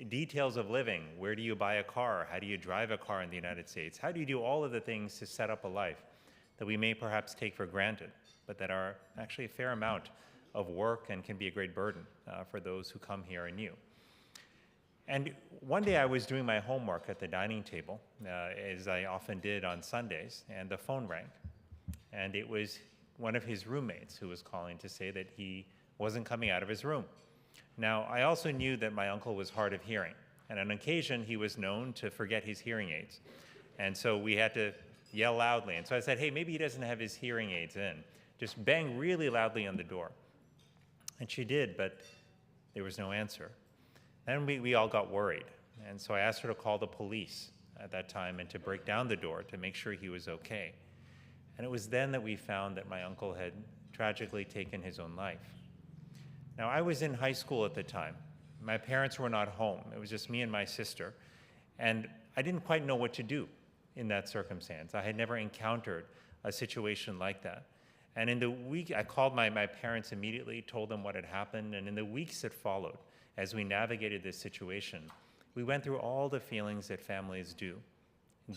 details of living. Where do you buy a car? How do you drive a car in the United States? How do you do all of the things to set up a life that we may perhaps take for granted, but that are actually a fair amount of work and can be a great burden for those who come here anew. And one day I was doing my homework at the dining table, as I often did on Sundays, and the phone rang. And it was one of his roommates who was calling to say that he wasn't coming out of his room. Now, I also knew that my uncle was hard of hearing, and on occasion he was known to forget his hearing aids. And so we had to yell loudly. And so I said, hey, maybe he doesn't have his hearing aids in. Just bang really loudly on the door. And she did, but there was no answer. Then we all got worried. And so I asked her to call the police at that time and to break down the door to make sure he was okay. And it was then that we found that my uncle had tragically taken his own life. Now, I was in high school at the time. My parents were not home. It was just me and my sister. And I didn't quite know what to do in that circumstance. I had never encountered a situation like that. And in the week, I called my parents immediately, told them what had happened. And in the weeks that followed, as we navigated this situation, we went through all the feelings that families do.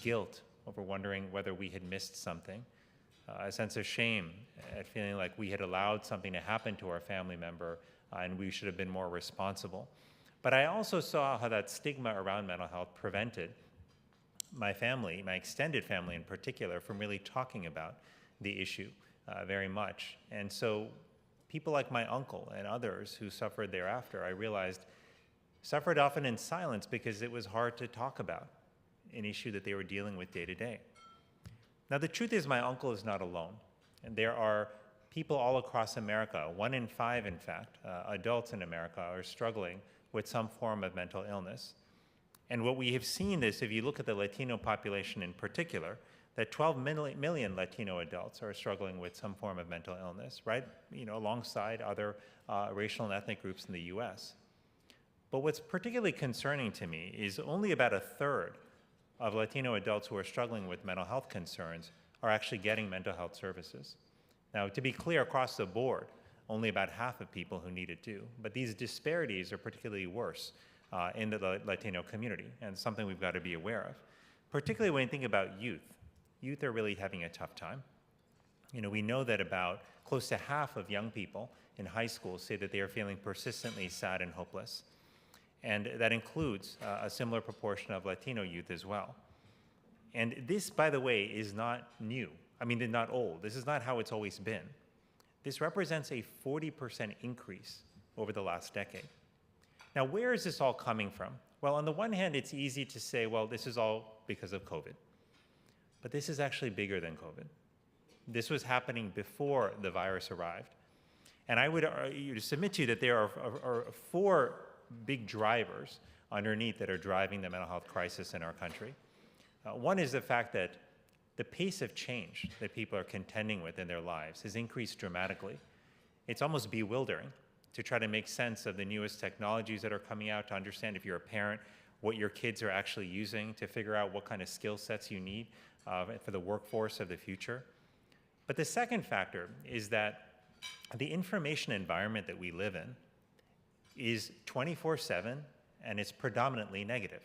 Guilt over wondering whether we had missed something, a sense of shame at feeling like we had allowed something to happen to our family member and we should have been more responsible. But I also saw how that stigma around mental health prevented my family, my extended family in particular, from really talking about the issue very much. And so people like my uncle and others who suffered thereafter, I realized, suffered often in silence because it was hard to talk about an issue that they were dealing with day to day. Now, the truth is my uncle is not alone. And there are people all across America, 1 in 5, in fact, adults in America are struggling with some form of mental illness. And what we have seen is, if you look at the Latino population in particular, that 12 million Latino adults are struggling with some form of mental illness, right? Alongside other racial and ethnic groups in the US. But what's particularly concerning to me is only about 1/3 of Latino adults who are struggling with mental health concerns are actually getting mental health services. Now, to be clear, across the board, only about half of people who need it do. But these disparities are particularly worse in the Latino community, and something we've got to be aware of. Particularly when you think about youth. Youth are really having a tough time. We know that about close to half of young people in high school say that they are feeling persistently sad and hopeless. And that includes a similar proportion of Latino youth as well. And this, by the way, is not new. I mean, they're not old. This is not how it's always been. This represents a 40% increase over the last decade. Now, where is this all coming from? Well, on the one hand, it's easy to say, well, this is all because of COVID. But this is actually bigger than COVID. This was happening before the virus arrived. And I would submit to you that there are 4 big drivers underneath that are driving the mental health crisis in our country. One is the fact that the pace of change that people are contending with in their lives has increased dramatically. It's almost bewildering to try to make sense of the newest technologies that are coming out, to understand, if you're a parent, what your kids are actually using, to figure out what kind of skill sets you need for the workforce of the future. But the second factor is that the information environment that we live in is 24/7, and it's predominantly negative,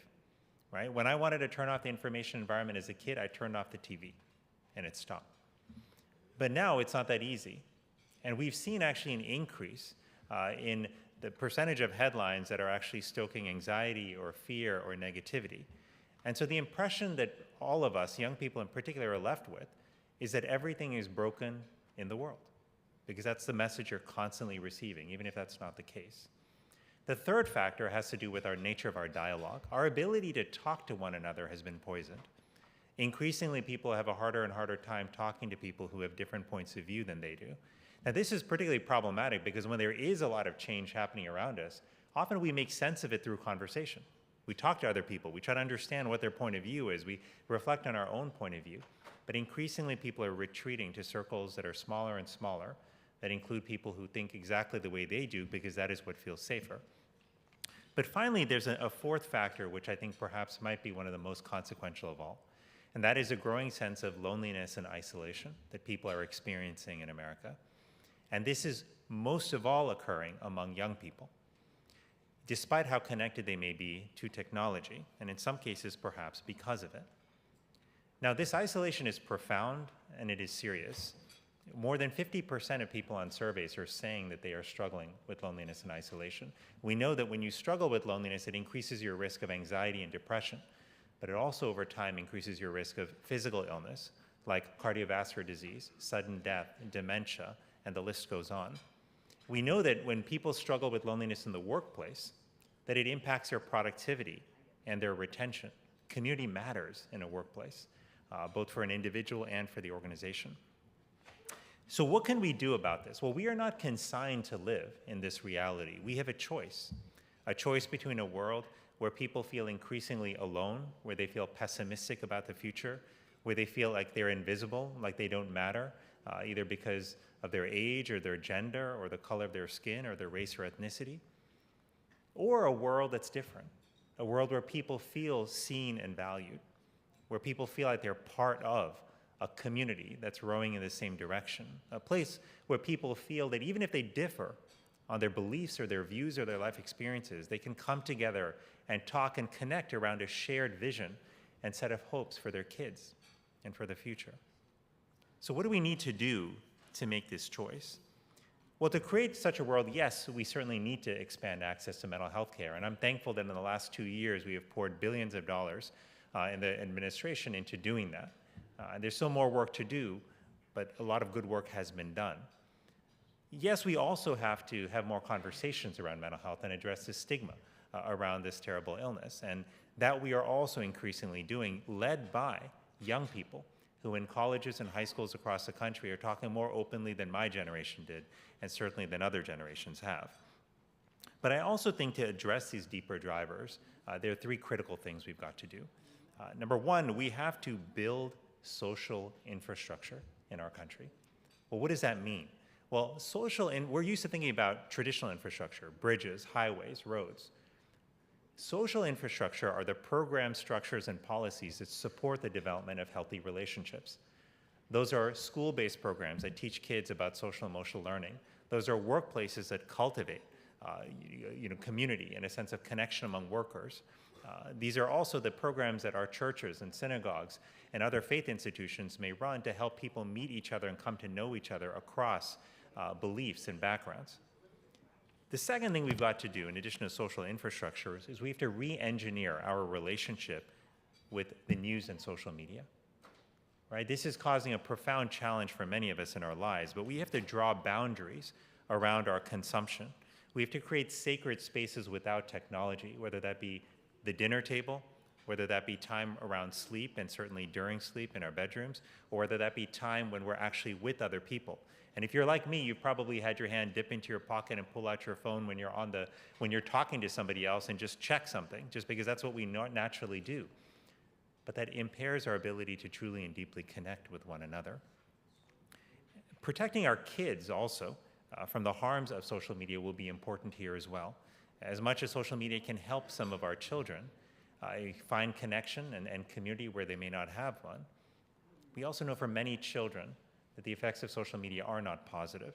right? When I wanted to turn off the information environment as a kid, I turned off the TV, and it stopped. But now it's not that easy. And we've seen actually an increase in the percentage of headlines that are actually stoking anxiety or fear or negativity. And so the impression that all of us, young people in particular, are left with is that everything is broken in the world, because that's the message you're constantly receiving, even if that's not the case. The third factor has to do with our nature of our dialogue. Our ability to talk to one another has been poisoned. Increasingly, people have a harder and harder time talking to people who have different points of view than they do. Now, this is particularly problematic because when there is a lot of change happening around us, often we make sense of it through conversation. We talk to other people. We try to understand what their point of view is. We reflect on our own point of view. But increasingly, people are retreating to circles that are smaller and smaller, that include people who think exactly the way they do, because that is what feels safer. But finally, there's a fourth factor, which I think perhaps might be one of the most consequential of all, and that is a growing sense of loneliness and isolation that people are experiencing in America. And this is most of all occurring among young people, despite how connected they may be to technology, and in some cases, perhaps because of it. Now, this isolation is profound and it is serious. More than 50% of people on surveys are saying that they are struggling with loneliness and isolation. We know that when you struggle with loneliness, it increases your risk of anxiety and depression, but it also over time increases your risk of physical illness, like cardiovascular disease, sudden death, dementia, and the list goes on. We know that when people struggle with loneliness in the workplace, that it impacts their productivity and their retention. Community matters in a workplace, both for an individual and for the organization. So what can we do about this? Well, we are not consigned to live in this reality. We have a choice between a world where people feel increasingly alone, where they feel pessimistic about the future, where they feel like they're invisible, like they don't matter, either because of their age or their gender or the color of their skin or their race or ethnicity, or a world that's different, a world where people feel seen and valued, where people feel like they're part of a community that's rowing in the same direction, a place where people feel that even if they differ on their beliefs or their views or their life experiences, they can come together and talk and connect around a shared vision and set of hopes for their kids and for the future. So what do we need to do to make this choice? Well, to create such a world, yes, we certainly need to expand access to mental health care, and I'm thankful that in the last 2 years we have poured billions of dollars in the administration into doing that. There's still more work to do, but a lot of good work has been done. Yes, we also have to have more conversations around mental health and address the stigma around this terrible illness, and that we are also increasingly doing, led by young people who in colleges and high schools across the country are talking more openly than my generation did, and certainly than other generations have. But I also think to address these deeper drivers, there are 3 critical things we've got to do. Number 1, we have to build social infrastructure in our country. Well, what does that mean? Well, we're used to thinking about traditional infrastructure, bridges, highways, roads. Social infrastructure are the programs, structures, and policies that support the development of healthy relationships. Those are school-based programs that teach kids about social and emotional learning. Those are workplaces that cultivate community and a sense of connection among workers. These are also the programs that our churches and synagogues and other faith institutions may run to help people meet each other and come to know each other across beliefs and backgrounds. The second thing we've got to do, in addition to social infrastructures, is we have to re-engineer our relationship with the news and social media. Right? This is causing a profound challenge for many of us in our lives, but we have to draw boundaries around our consumption. We have to create sacred spaces without technology, whether that be the dinner table, whether that be time around sleep and certainly during sleep in our bedrooms, or whether that be time when we're actually with other people. And if you're like me, you've probably had your hand dip into your pocket and pull out your phone when you're talking to somebody else and just check something, just because that's what we naturally do. But that impairs our ability to truly and deeply connect with one another. Protecting our kids also from the harms of social media will be important here as well. As much as social media can help some of our children find connection and community where they may not have one, we also know for many children that the effects of social media are not positive.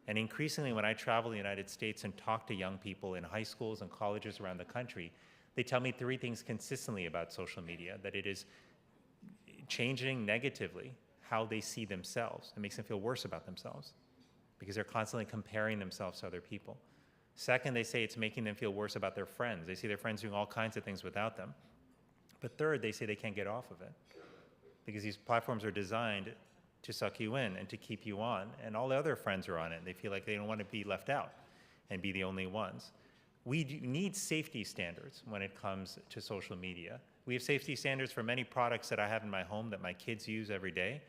And increasingly, when I travel the United States and talk to young people in high schools and colleges around the country, they tell me 3 things consistently about social media: that it is changing negatively how they see themselves. It makes them feel worse about themselves because they're constantly comparing themselves to other people. Second, they say it's making them feel worse about their friends. They see their friends doing all kinds of things without them. But third, they say they can't get off of it because these platforms are designed to suck you in and to keep you on, and all the other friends are on it. They feel like they don't want to be left out and be the only ones. We need safety standards when it comes to social media. We have safety standards for many products that I have in my home that my kids use every day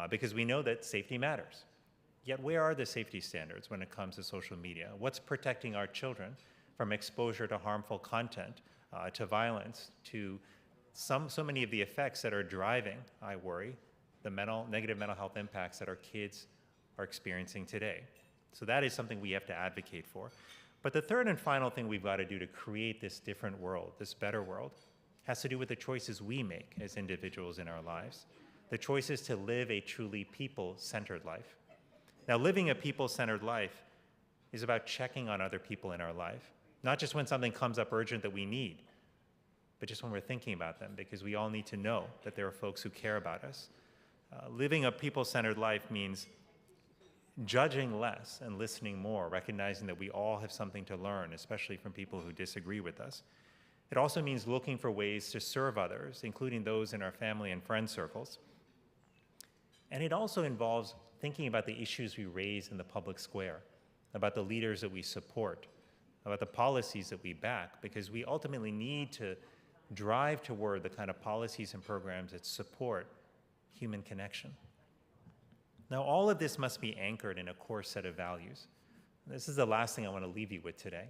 because we know that safety matters. Yet where are the safety standards when it comes to social media? What's protecting our children from exposure to harmful content, to violence, to so many of the effects that are driving, I worry, the negative mental health impacts that our kids are experiencing today? So that is something we have to advocate for. But the third and final thing we've got to do to create this different world, this better world, has to do with the choices we make as individuals in our lives, the choices to live a truly people-centered life. Now, living a people-centered life is about checking on other people in our life, not just when something comes up urgent that we need, but just when we're thinking about them, because we all need to know that there are folks who care about us. Living a people-centered life means judging less and listening more, recognizing that we all have something to learn, especially from people who disagree with us. It also means looking for ways to serve others, including those in our family and friend circles. And it also involves thinking about the issues we raise in the public square, about the leaders that we support, about the policies that we back, because we ultimately need to drive toward the kind of policies and programs that support human connection. Now, all of this must be anchored in a core set of values. This is the last thing I want to leave you with today,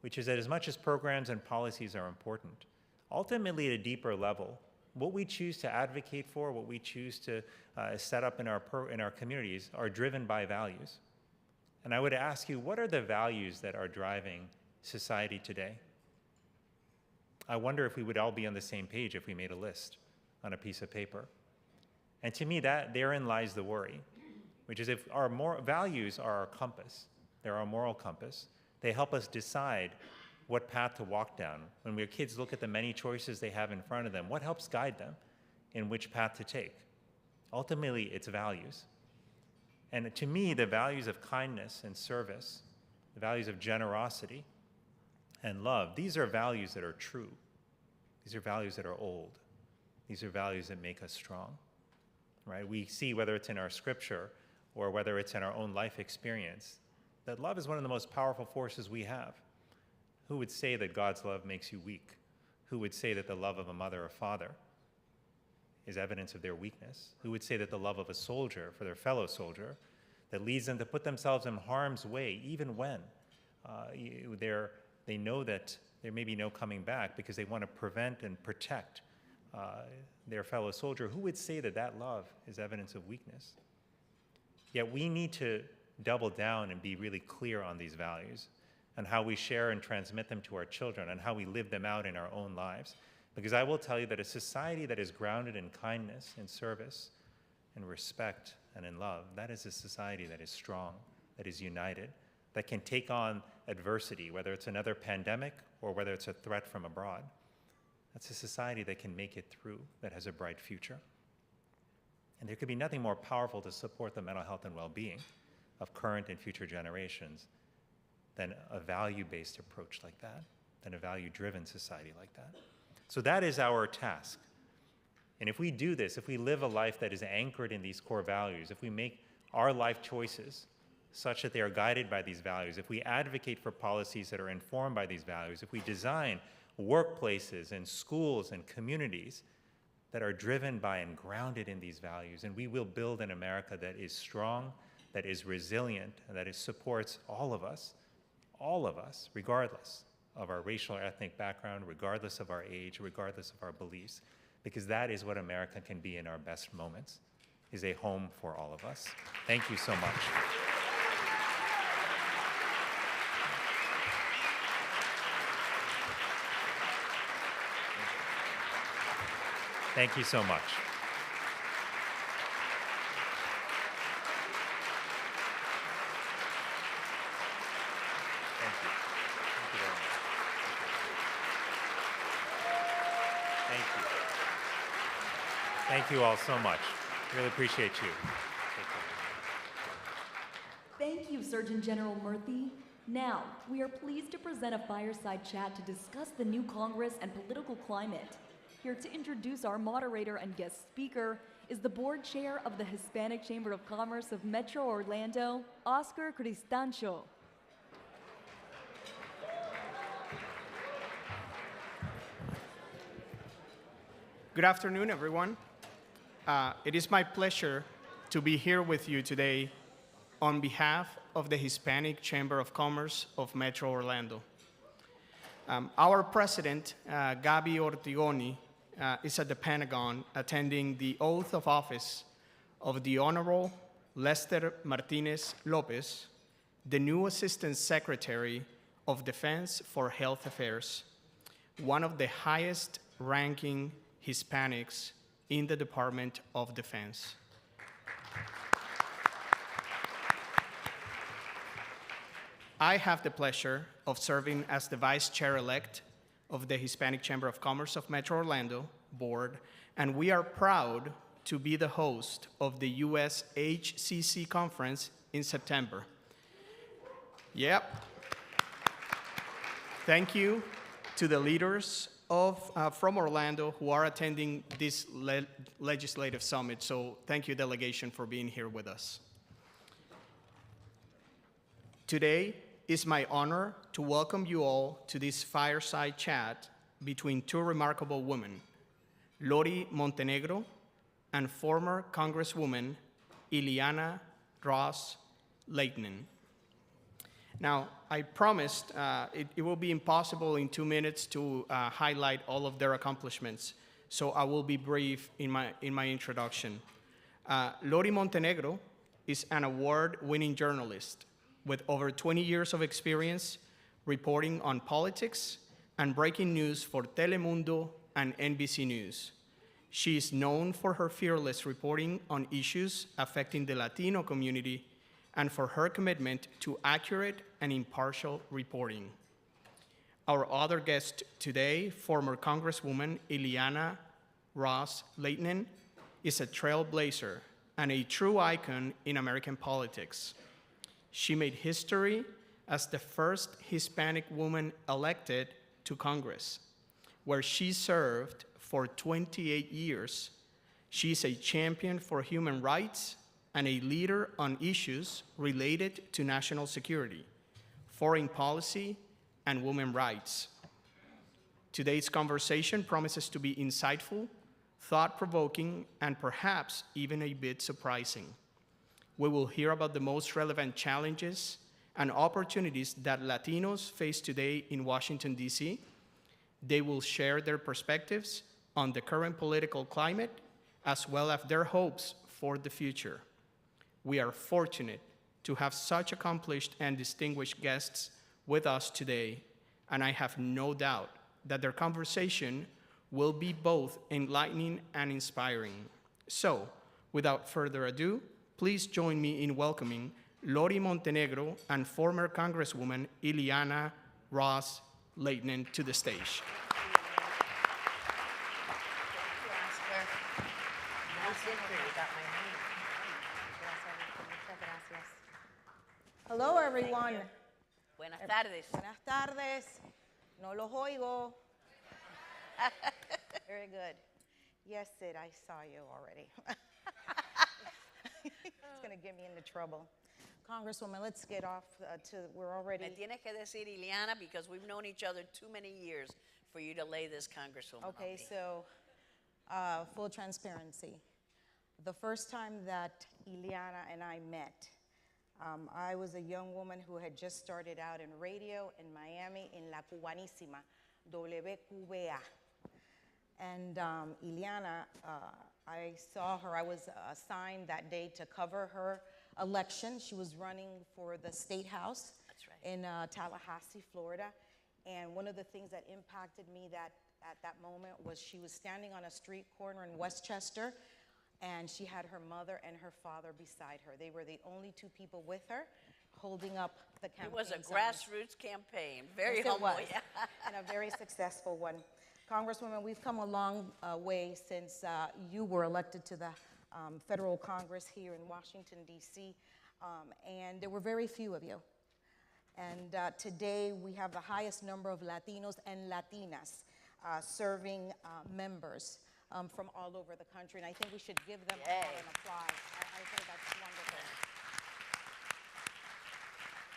which is that as much as programs and policies are important, ultimately at a deeper level, what we choose to advocate for, what we choose to set up in our communities are driven by values. And I would ask you, what are the values that are driving society today? I wonder if we would all be on the same page if we made a list on a piece of paper. And to me, therein lies the worry, which is if our values are our compass, they're our moral compass, they help us decide what path to walk down. When our kids look at the many choices they have in front of them, what helps guide them in which path to take? Ultimately, it's values. And to me, the values of kindness and service, the values of generosity and love, these are values that are true. These are values that are old. These are values that make us strong. Right? We see, whether it's in our scripture or whether it's in our own life experience, that love is one of the most powerful forces we have. Who would say that God's love makes you weak? Who would say that the love of a mother or father is evidence of their weakness? Who would say that the love of a soldier for their fellow soldier that leads them to put themselves in harm's way, even when they know that there may be no coming back because they want to prevent and protect their fellow soldier? Who would say that that love is evidence of weakness? Yet we need to double down and be really clear on these values and how we share and transmit them to our children and how we live them out in our own lives. Because I will tell you that a society that is grounded in kindness, in service, in respect, and in love, that is a society that is strong, that is united, that can take on adversity, whether it's another pandemic or whether it's a threat from abroad. That's a society that can make it through, that has a bright future. And there could be nothing more powerful to support the mental health and well-being of current and future generations than a value-based approach like that, than a value-driven society like that. So that is our task. And if we do this, if we live a life that is anchored in these core values, if we make our life choices such that they are guided by these values, if we advocate for policies that are informed by these values, if we design workplaces and schools and communities that are driven by and grounded in these values, and we will build an America that is strong, that is resilient, and that supports all of us, regardless of our racial or ethnic background, regardless of our age, regardless of our beliefs, because that is what America can be in our best moments, is a home for all of us. Thank you so much. Thank you so much. Thank you. Thank you very much. Thank you. Thank you all so much. Really appreciate you. Thank you, Surgeon General Murthy. Now, we are pleased to present a fireside chat to discuss the new Congress and political climate. Here to introduce our moderator and guest speaker is the board chair of the Hispanic Chamber of Commerce of Metro Orlando, Oscar Cristancho. Good afternoon, everyone. It is my pleasure to be here with you today on behalf of the Hispanic Chamber of Commerce of Metro Orlando. Our president, Gabi Ortigoni, is at the Pentagon attending the oath of office of the Honorable Lester Martinez Lopez, the new Assistant Secretary of Defense for Health Affairs, one of the highest ranking Hispanics in the Department of Defense. I have the pleasure of serving as the Vice Chair-elect of the Hispanic Chamber of Commerce of Metro Orlando Board, and we are proud to be the host of the USHCC conference in September. Yep. Thank you to the leaders from Orlando who are attending this legislative summit. So thank you, delegation, for being here with us. Today is my honor to welcome you all to this fireside chat between two remarkable women, Lori Montenegro and former Congresswoman Ileana Ros-Lehtinen. Now, I promised it will be impossible in 2 minutes to highlight all of their accomplishments, so I will be brief in my introduction. Lori Montenegro is an award-winning journalist with over 20 years of experience reporting on politics and breaking news for Telemundo and NBC News. She is known for her fearless reporting on issues affecting the Latino community and for her commitment to accurate and impartial reporting. Our other guest today, former Congresswoman Ileana Ros-Lehtinen, is a trailblazer and a true icon in American politics. She made history as the first Hispanic woman elected to Congress, where she served for 28 years. She is a champion for human rights and a leader on issues related to national security, foreign policy, and women's rights. Today's conversation promises to be insightful, thought-provoking, and perhaps even a bit surprising. We will hear about the most relevant challenges and opportunities that Latinos face today in Washington, D.C. They will share their perspectives on the current political climate, as well as their hopes for the future. We are fortunate to have such accomplished and distinguished guests with us today, and I have no doubt that their conversation will be both enlightening and inspiring. So, without further ado, please join me in welcoming Lori Montenegro and former Congresswoman Ileana Ros-Lehtinen to the stage. Hello, everyone. Buenas tardes. Buenas tardes. No los oigo. Very good. Yes, Sid, I saw you already. It's going to get me into trouble. Congresswoman, let's get off we're already... Me tienes que decir, Ileana, because we've known each other too many years for you to lay this Congresswoman Okay, on me. so full transparency. The first time that Ileana and I met, I was a young woman who had just started out in radio in Miami in La Cubanísima, WQBA. And Ileana, I saw her, I was assigned that day to cover her election. She was running for the State House. That's right. In Tallahassee, Florida. And one of the things that impacted me at that moment was she was standing on a street corner in Westchester, and she had her mother and her father beside her. They were the only two people with her holding up the campaign. It was a sign. grassroots campaign, very Yes, humble. it was, Yeah. and a very successful one. Congresswoman, we've come a long way since you were elected to the federal Congress here in Washington, D.C., and there were very few of you. And today we have the highest number of Latinos and Latinas serving members from all over the country, and I think we should give them all an applause. I think that's wonderful.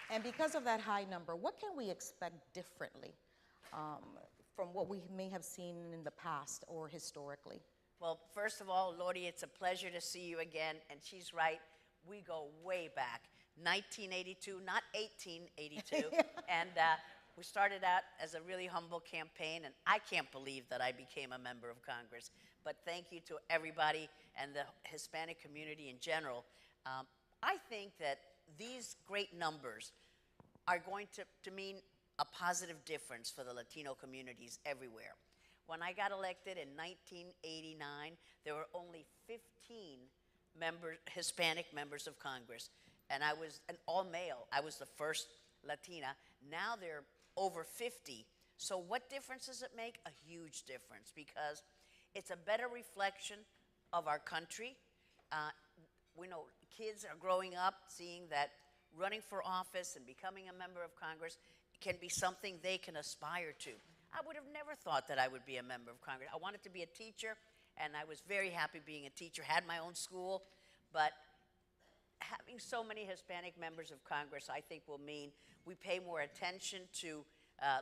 And because of that high number, what can we expect differently from what we may have seen in the past or historically? Well, first of all, Lori, it's a pleasure to see you again, and she's right. We go way back, 1982, not 1882, and we started out as a really humble campaign, and I can't believe that I became a member of Congress, but thank you to everybody and the Hispanic community in general. I think that these great numbers are going to mean a positive difference for the Latino communities everywhere. When I got elected in 1989, there were only 15 Hispanic members of Congress, and I was an all-male. I was the first Latina. Now there are over 50. So what difference does it make? A huge difference, because it's a better reflection of our country. We know kids are growing up seeing that running for office and becoming a member of Congress can be something they can aspire to. I would have never thought that I would be a member of Congress. I wanted to be a teacher, and I was very happy being a teacher, had my own school, but having so many Hispanic members of Congress, I think, will mean we pay more attention to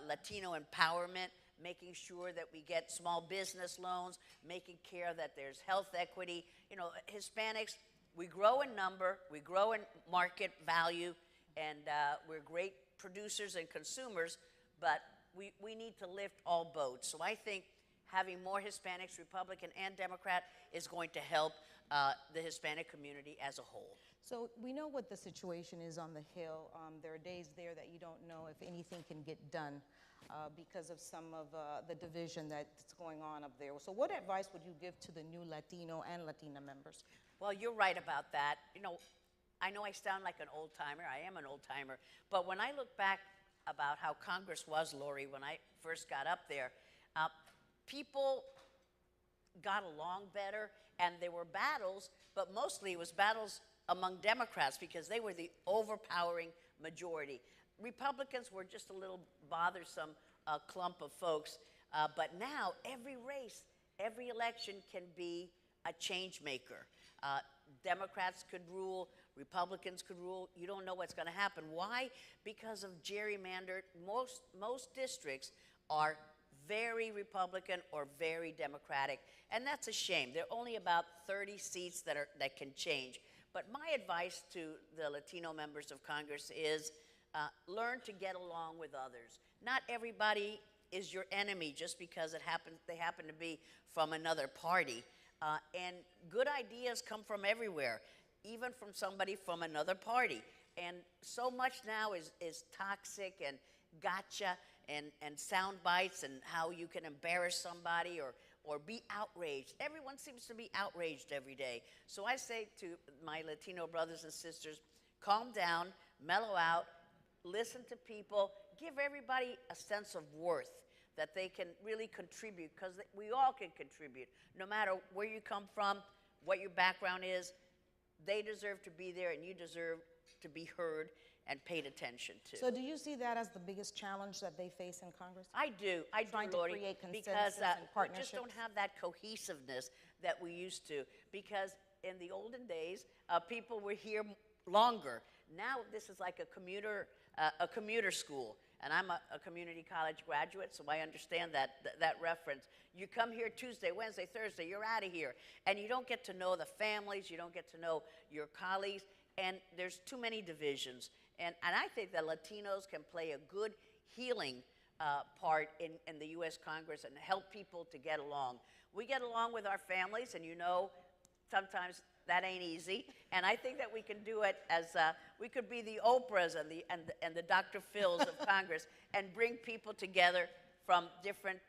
Latino empowerment, making sure that we get small business loans, making care that there's health equity. You know, Hispanics, we grow in number, we grow in market value, and we're great producers and consumers, but we need to lift all boats. So I think having more Hispanics, Republican and Democrat, is going to help the Hispanic community as a whole. So we know what the situation is on the Hill. There are days there that you don't know if anything can get done because of some of the division that's going on up there. So what advice would you give to the new Latino and Latina members? Well, you're right about that. You know I sound like an old-timer. I am an old-timer. But when I look back about how Congress was, Lori, when I first got up there, people got along better, and there were battles, but mostly it was battles among Democrats because they were the overpowering majority. Republicans were just a little bothersome clump of folks, but now every race, every election can be a change maker. Democrats could rule, Republicans could rule. You don't know what's going to happen. Why? Because of gerrymandered. Most districts are very Republican or very Democratic, and that's a shame. There are only about 30 seats that can change. But my advice to the Latino members of Congress is learn to get along with others. Not everybody is your enemy just because they happen to be from another party. And good ideas come from everywhere, even from somebody from another party. And so much now is toxic and gotcha and sound bites and how you can embarrass somebody or be outraged. Everyone seems to be outraged every day. So I say to my Latino brothers and sisters, calm down, mellow out, listen to people, give everybody a sense of worth, that they can really contribute, because we all can contribute. No matter where you come from, what your background is, they deserve to be there, and you deserve to be heard and paid attention to. So do you see that as the biggest challenge that they face in Congress? I do, Trying to Lori, create consensus because and we partnerships? just don't have that cohesiveness that we used to. Because in the olden days, people were here longer. Now this is like a commuter school. And I'm a community college graduate, so I understand that reference. You come here Tuesday, Wednesday, Thursday, you're out of here. And you don't get to know the families, you don't get to know your colleagues, and there's too many divisions. And I think that Latinos can play a good healing part in the U.S. Congress and help people to get along. We get along with our families, and sometimes that ain't easy, and I think that we can do it as we could be the Oprahs and the Dr. Phils of Congress and bring people together from different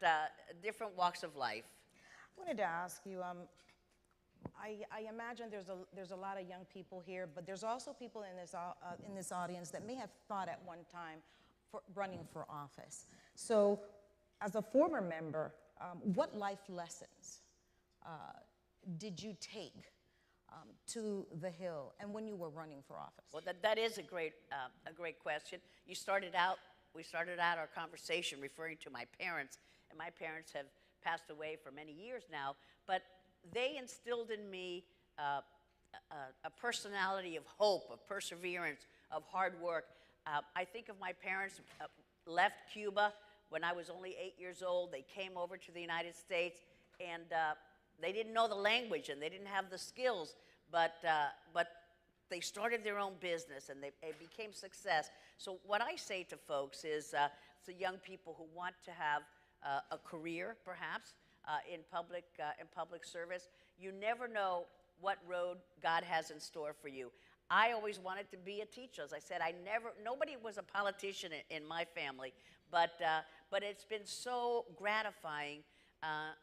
walks of life. I wanted to ask you. I imagine there's a lot of young people here, but there's also people in this audience that may have thought at one time for running for office. So, as a former member, what life lessons did you take to the Hill and when you were running for office? Well, that is a great question. We started out our conversation referring to my parents, and my parents have passed away for many years now, but they instilled in me a personality of hope, of perseverance, of hard work. I think of my parents left Cuba when I was only 8 years old. They came over to the United States, and they didn't know the language and they didn't have the skills, but they started their own business and they became success. So what I say to folks is, to young people who want to have a career, perhaps, in public service, you never know what road God has in store for you. I always wanted to be a teacher. As I said, nobody was a politician in my family, but it's been so gratifying.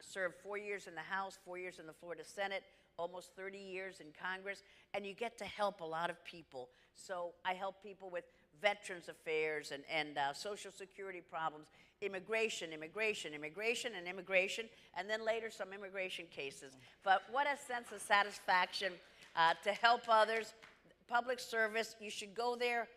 Served 4 years in the House, 4 years in the Florida Senate, almost 30 years in Congress, and you get to help a lot of people. So I help people with Veterans Affairs and Social Security problems, immigration, and then later some immigration cases. But what a sense of satisfaction to help others, public service, you should go there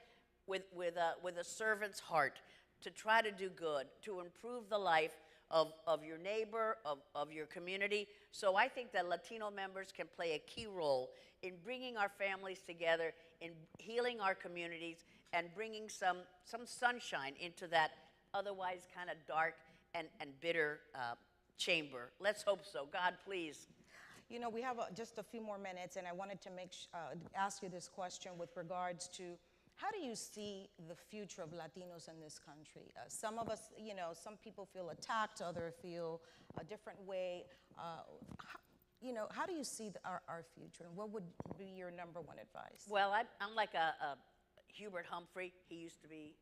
with a servant's heart to try to do good, to improve the life of your neighbor, of your community. So I think that Latino members can play a key role in bringing our families together, in healing our communities, and bringing some sunshine into that otherwise kind of dark and bitter chamber. Let's hope so. God, please. You know, we have just a few more minutes, and I wanted to ask you this question with regards to how do you see the future of Latinos in this country? Some of us, you know, some people feel attacked, others feel a different way. You know, how do you see our future, and what would be your number one advice? Well, I'm like a Hubert Humphrey. He used to be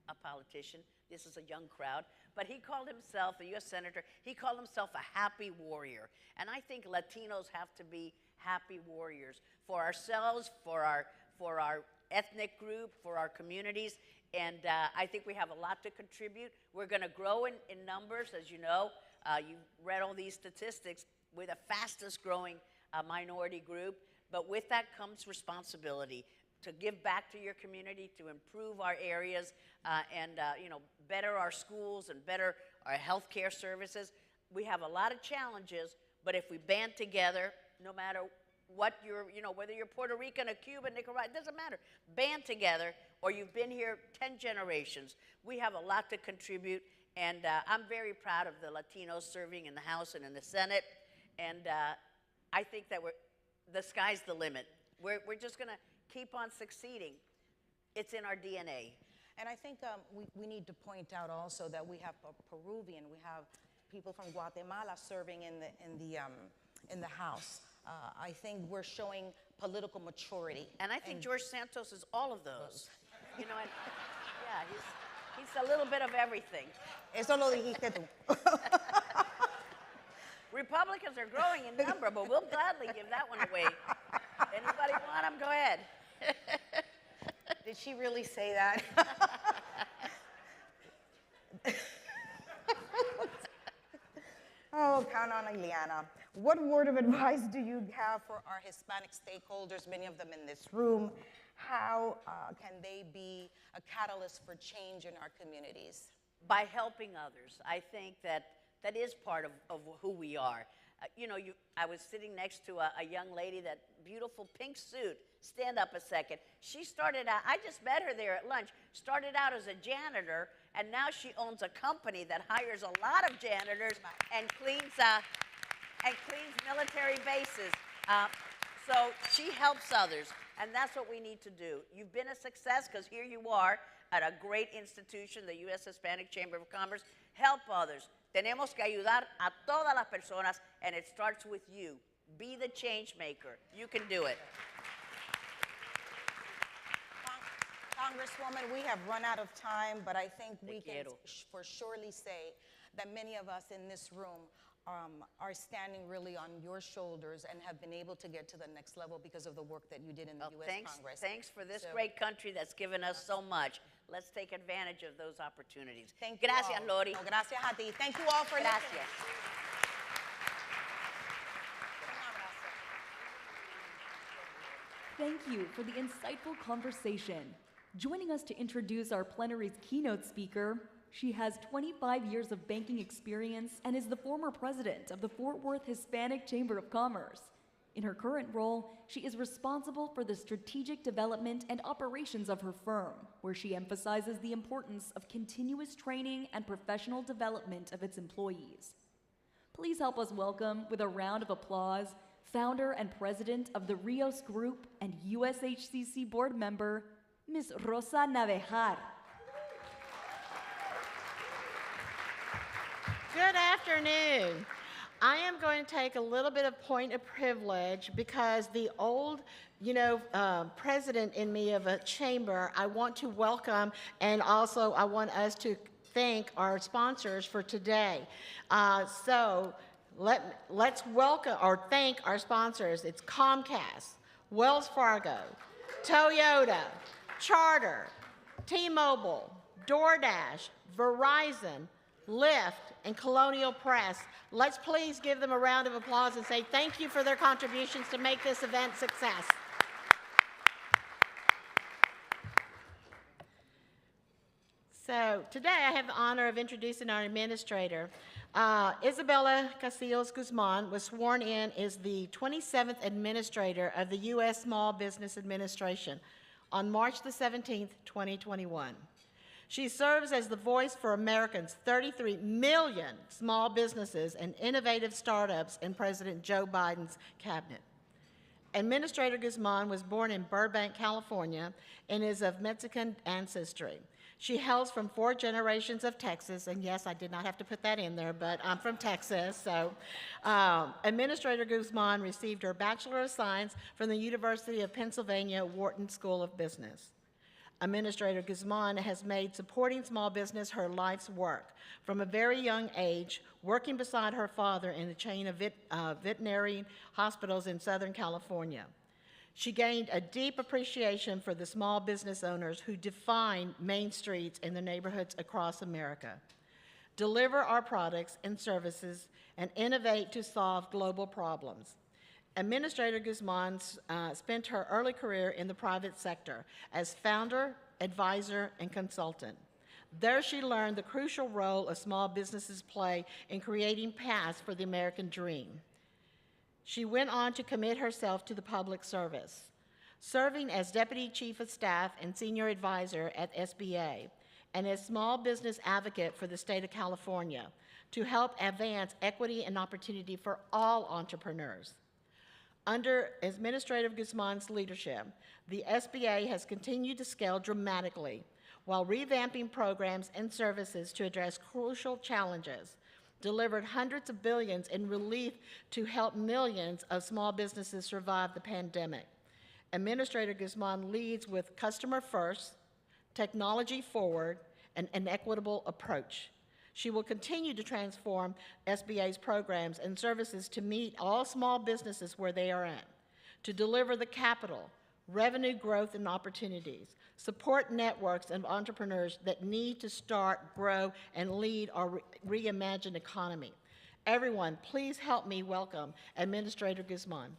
a politician. This is a young crowd. But he called himself, a U.S. Senator, he called himself a happy warrior. And I think Latinos have to be happy warriors for ourselves, for our ethnic group, for our communities. And I think we have a lot to contribute. We're going to grow in numbers, as you know. You've read all these statistics. We're the fastest growing minority group. But with that comes responsibility to give back to your community, to improve our areas, and you know, better our schools and better our healthcare services. We have a lot of challenges, but if we band together, no matter what you know, whether you're Puerto Rican or Cuban, Nicaraguan, it doesn't matter. Band together, or you've been here 10 generations. We have a lot to contribute, and I'm very proud of the Latinos serving in the House and in the Senate, and I think that the sky's the limit. We're just going to keep on succeeding. It's in our DNA. And I think we need to point out also that we have a Peruvian, we have people from Guatemala serving in the House. I think we're showing political maturity. And I think George Santos is all of those. You know, and, yeah, he's a little bit of everything. Eso lo dijiste tú. Republicans are growing in number, but we'll gladly give that one away. Anybody want them? Go ahead. Did she really say that? Oh, count on Ileana. What word of advice do you have for our Hispanic stakeholders, many of them in this room? How can they be a catalyst for change in our communities? By helping others. I think that is part of who we are. You know, I was sitting next to a young lady, that beautiful pink suit. Stand up a second. She started out, I just met her there at lunch, started out as a janitor, and now she owns a company that hires a lot of janitors and cleans military bases. So she helps others, and that's what we need to do. You've been a success because here you are at a great institution, the U.S. Hispanic Chamber of Commerce. Help others. Tenemos que ayudar a todas las personas, and it starts with you. Be the change maker. You can do it. Congresswoman, we have run out of time, but I think we can for surely say that many of us in this room are standing really on your shoulders and have been able to get to the next level because of the work that you did in the U.S. Congress. Thanks for this great country that's given us so much. Let's take advantage of those opportunities. Thank you. Gracias, Lori. No, gracias a ti. Thank you all for Gracias. Thank you for the insightful conversation. Joining us to introduce our plenary's keynote speaker, she has 25 years of banking experience and is the former president of the Fort Worth Hispanic Chamber of Commerce. In her current role, she is responsible for the strategic development and operations of her firm, where she emphasizes the importance of continuous training and professional development of its employees. Please help us welcome, with a round of applause, founder and president of the Rios Group and USHCC board member, Ms. Rosa Navejar. Good afternoon. I am going to take a little bit of point of privilege because the old, president in me of a chamber, I want to welcome, and also I want us to thank our sponsors for today. So let's welcome or thank our sponsors. It's Comcast, Wells Fargo, Toyota, Charter, T-Mobile, DoorDash, Verizon, Lyft, and Colonial Press. Let's please give them a round of applause and say thank you for their contributions to make this event a success. today I have the honor of introducing our administrator. Isabella Casillas Guzman was sworn in as the 27th administrator of the U.S. Small Business Administration on March the 17th, 2021. She serves as the voice for Americans' 33 million small businesses and innovative startups in President Joe Biden's cabinet. Administrator Guzman was born in Burbank, California, and is of Mexican ancestry. She hails from 4 generations of Texas, and yes, I did not have to put that in there, but I'm from Texas. So, Administrator Guzman received her Bachelor of Science from the University of Pennsylvania Wharton School of Business. Administrator Guzman has made supporting small business her life's work. From a very young age, working beside her father in the chain of veterinary hospitals in Southern California. She gained a deep appreciation for the small business owners who define main streets in the neighborhoods across America, deliver our products and services, and innovate to solve global problems. Administrator Guzman spent her early career in the private sector as founder, advisor, and consultant. There she learned the crucial role of small businesses play in creating paths for the American dream. She went on to commit herself to the public service, serving as Deputy Chief of Staff and Senior Advisor at SBA, and as Small Business Advocate for the state of California to help advance equity and opportunity for all entrepreneurs. Under Administrator Guzman's leadership, the SBA has continued to scale dramatically while revamping programs and services to address crucial challenges, delivered hundreds of billions in relief to help millions of small businesses survive the pandemic. Administrator Guzman leads with customer first, technology forward, and an equitable approach. She will continue to transform SBA's programs and services to meet all small businesses where they are at, to deliver the capital, revenue growth and opportunities, support networks of entrepreneurs that need to start, grow, and lead our reimagined economy. Everyone, please help me welcome Administrator Guzman.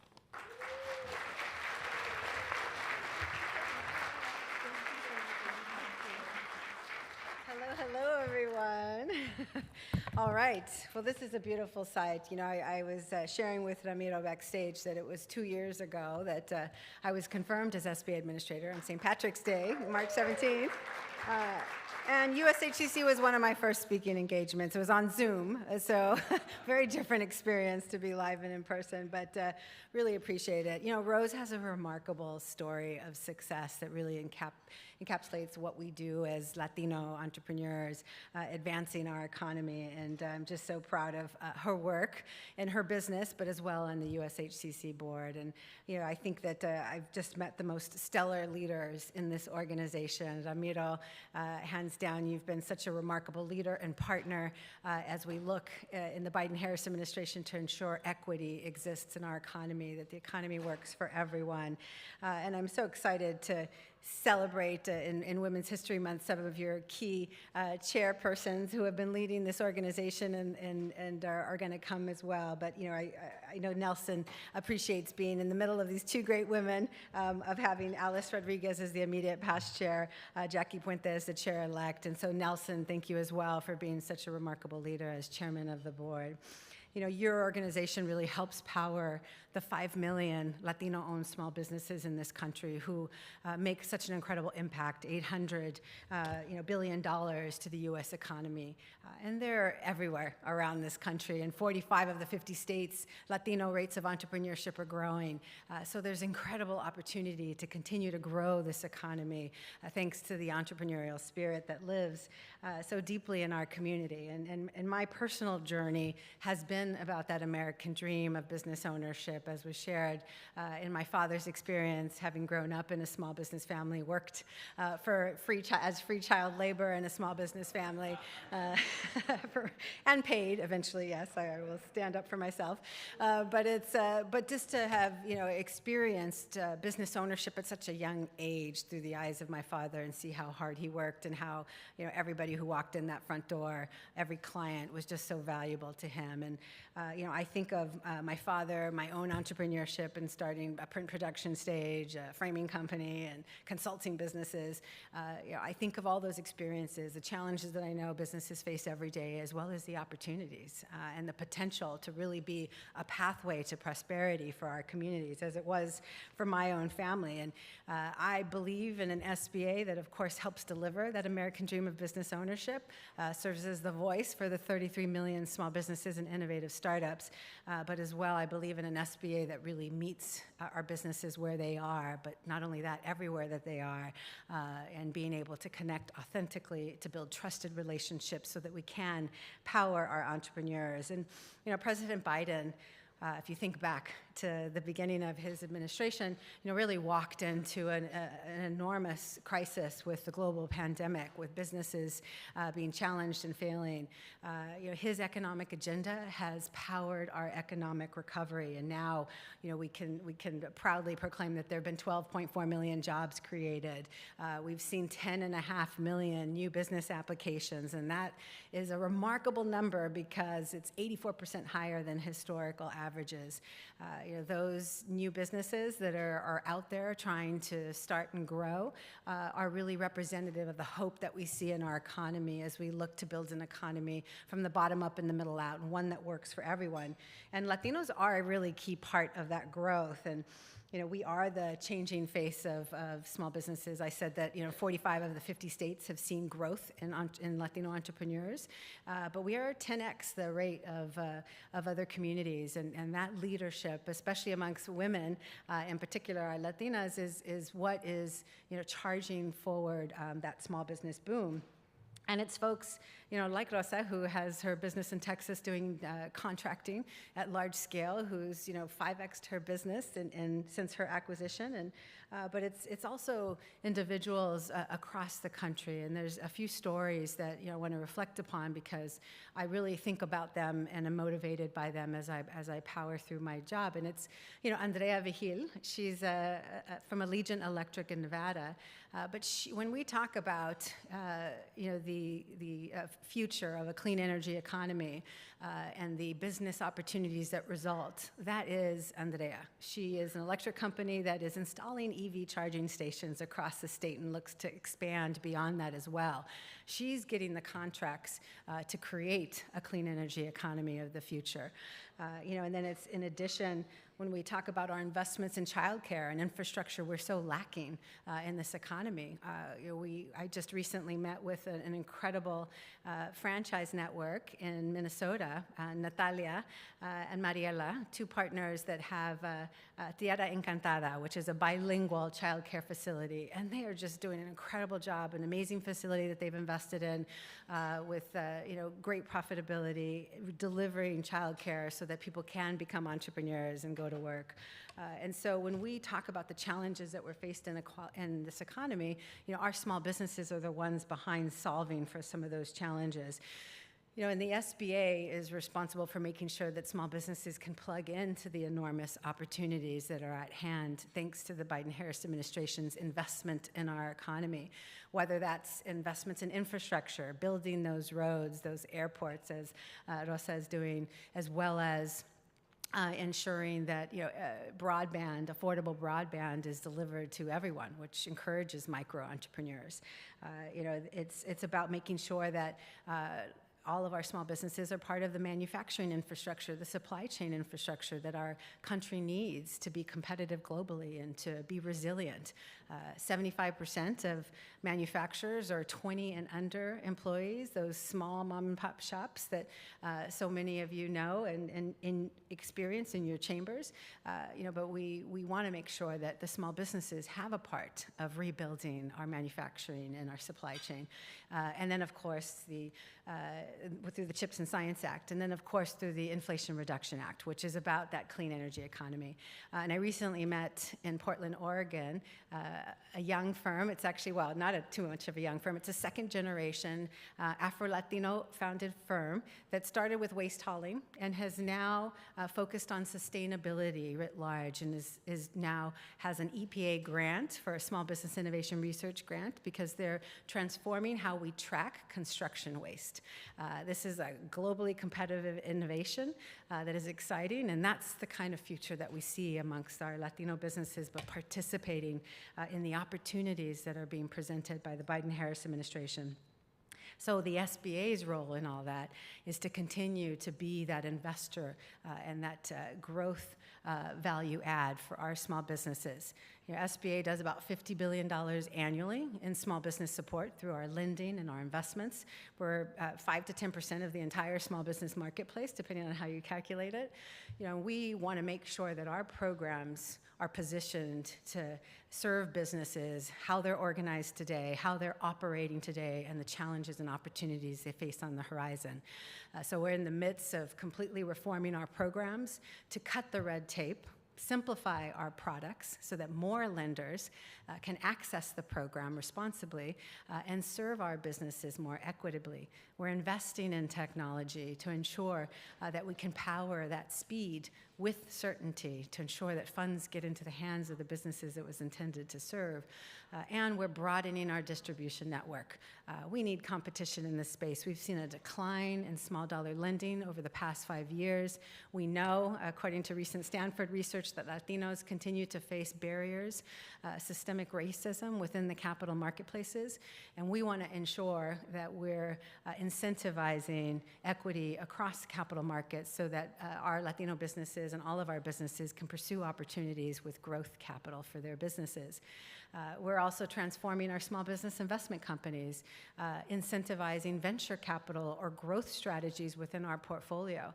Hello, everyone. All right. Well, this is a beautiful sight. You know, I was sharing with Ramiro backstage that it was 2 years ago that I was confirmed as SBA administrator on St. Patrick's Day, March 17th. And USHCC was one of my first speaking engagements. It was on Zoom, so very different experience to be live and in person, but really appreciate it. You know, Rose has a remarkable story of success that really encapsulates what we do as Latino entrepreneurs, advancing our economy, and I'm just so proud of her work and her business, but as well on the USHCC board. And you know, I think that I've just met the most stellar leaders in this organization. Ramiro, hands down, you've been such a remarkable leader and partner as we look in the Biden-Harris administration to ensure equity exists in our economy, that the economy works for everyone. And I'm so excited to celebrate in Women's History Month some of your key chairpersons who have been leading this organization and are going to come as well. But you know, I know Nelson appreciates being in the middle of these two great women, of having Alice Rodriguez as the immediate past chair, Jackie Puente as the chair-elect. And so Nelson, thank you as well for being such a remarkable leader as chairman of the board. You know, your organization really helps power the 5 million Latino-owned small businesses in this country who make such an incredible impact, $800 billion to the U.S. economy. And they're everywhere around this country. In 45 of the 50 states, Latino rates of entrepreneurship are growing. So there's incredible opportunity to continue to grow this economy thanks to the entrepreneurial spirit that lives so deeply in our community. And my personal journey has been about that American dream of business ownership, as was shared in my father's experience, having grown up in a small business family, worked as free child labor in a small business family, and paid eventually. Yes, I will stand up for myself. But just to have experienced business ownership at such a young age through the eyes of my father, and see how hard he worked, and how everybody who walked in that front door, every client was just so valuable to him. And I think of my father, my own entrepreneurship and starting a print production stage, a framing company, and consulting businesses. I think of all those experiences, the challenges that I know businesses face every day, as well as the opportunities and the potential to really be a pathway to prosperity for our communities, as it was for my own family. And I believe in an SBA that, of course, helps deliver that American dream of business ownership, serves as the voice for the 33 million small businesses and innovative startups, but as well, I believe in an SBA that really meets our businesses where they are, but not only that, everywhere that they are, and being able to connect authentically to build trusted relationships so that we can power our entrepreneurs. And, President Biden, if you think back to the beginning of his administration, really walked into an enormous crisis with the global pandemic, with businesses being challenged and failing. His economic agenda has powered our economic recovery, and now, we can proudly proclaim that there have been 12.4 million jobs created. We've seen 10.5 million new business applications, and that is a remarkable number because it's 84% higher than historical averages. Those new businesses that are out there trying to start and grow are really representative of the hope that we see in our economy as we look to build an economy from the bottom up and the middle out, and one that works for everyone. And Latinos are a really key part of that growth. And we are the changing face of small businesses. I said that 45 of the 50 states have seen growth in Latino entrepreneurs, but we are 10x the rate of other communities, and that leadership, especially amongst women, in particular our Latinas, is what is charging forward that small business boom. And it's folks, like Rosa, who has her business in Texas doing contracting at large scale, who's 5x'd her business since her acquisition. And but it's also individuals across the country. And there's a few stories that I want to reflect upon because I really think about them and am motivated by them as I power through my job. And it's Andrea Vigil. She's from Allegiant Electric in Nevada. But when we talk about the future of a clean energy economy and the business opportunities that result, that is Andrea. She is an electric company that is installing EV charging stations across the state and looks to expand beyond that as well. She's getting the contracts to create a clean energy economy of the future. And then it's in addition, when we talk about our investments in childcare and infrastructure, we're so lacking in this economy. I just recently met with an incredible franchise network in Minnesota, Natalia and Mariela, two partners that have Tierra Encantada, which is a bilingual childcare facility, and they are just doing an incredible job, an amazing facility that they've invested in with great profitability, delivering childcare so that people can become entrepreneurs and go to work. And so when we talk about the challenges that we're faced in this economy, our small businesses are the ones behind solving for some of those challenges. And the SBA is responsible for making sure that small businesses can plug into the enormous opportunities that are at hand thanks to the Biden-Harris administration's investment in our economy, whether that's investments in infrastructure, building those roads, those airports, as Rosa is doing, as well as ensuring that broadband, affordable broadband, is delivered to everyone, which encourages micro entrepreneurs. It's about making sure that all of our small businesses are part of the manufacturing infrastructure, the supply chain infrastructure that our country needs to be competitive globally and to be resilient. 75% of manufacturers are 20 and under employees, those small mom and pop shops that so many of you know and experience in your chambers. But we want to make sure that the small businesses have a part of rebuilding our manufacturing and our supply chain. And then, of course, through the CHIPS and Science Act, and then, of course, through the Inflation Reduction Act, which is about that clean energy economy. And I recently met in Portland, Oregon, a young firm. It's actually, well, not too much of a young firm. It's a second-generation Afro-Latino founded firm that started with waste hauling and has now focused on sustainability writ large, and now has an EPA grant for a Small Business Innovation Research grant because they're transforming how we track construction waste. This is a globally competitive innovation that is exciting, and that's the kind of future that we see amongst our Latino businesses, but participating in the opportunities that are being presented by the Biden-Harris administration. So the SBA's role in all that is to continue to be that investor and that growth value add for our small businesses. You know, SBA does about $50 billion annually in small business support through our lending and our investments. We're 5 to 10% of the entire small business marketplace, depending on how you calculate it. You know, we want to make sure that our programs are positioned to serve businesses, how they're organized today, how they're operating today, and the challenges and opportunities they face on the horizon. So we're in the midst of completely reforming our programs to cut the red tape, simplify our products so that more lenders can access the program responsibly and serve our businesses more equitably. We're investing in technology to ensure that we can power that speed with certainty to ensure that funds get into the hands of the businesses it was intended to serve. And we're broadening our distribution network. We need competition in this space. We've seen a decline in small dollar lending over the past 5 years. We know, according to recent Stanford research, that Latinos continue to face barriers, systemic racism within the capital marketplaces, and we want to ensure that we're incentivizing equity across capital markets so that our Latino businesses and all of our businesses can pursue opportunities with growth capital for their businesses. We're also transforming our small business investment companies, incentivizing venture capital or growth strategies within our portfolio.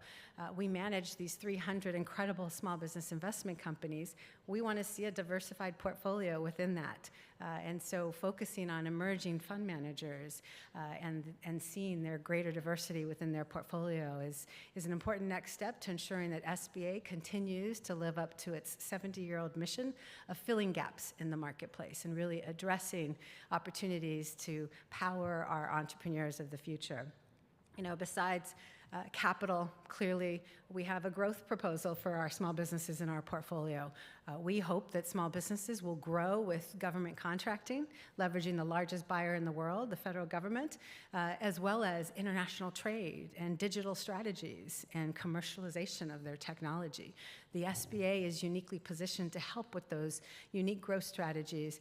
We manage these 300 incredible small business investment companies. We want to see a diversified portfolio within that. And so focusing on emerging fund managers and seeing their greater diversity within their portfolio is an important next step to ensuring that SBA continues to live up to its 70-year-old mission of filling gaps in the marketplace and really addressing opportunities to power our entrepreneurs of the future. You know, besides capital, clearly, we have a growth proposal for our small businesses in our portfolio. We hope that small businesses will grow with government contracting, leveraging the largest buyer in the world, the federal government, as well as international trade and digital strategies and commercialization of their technology. The SBA is uniquely positioned to help with those unique growth strategies.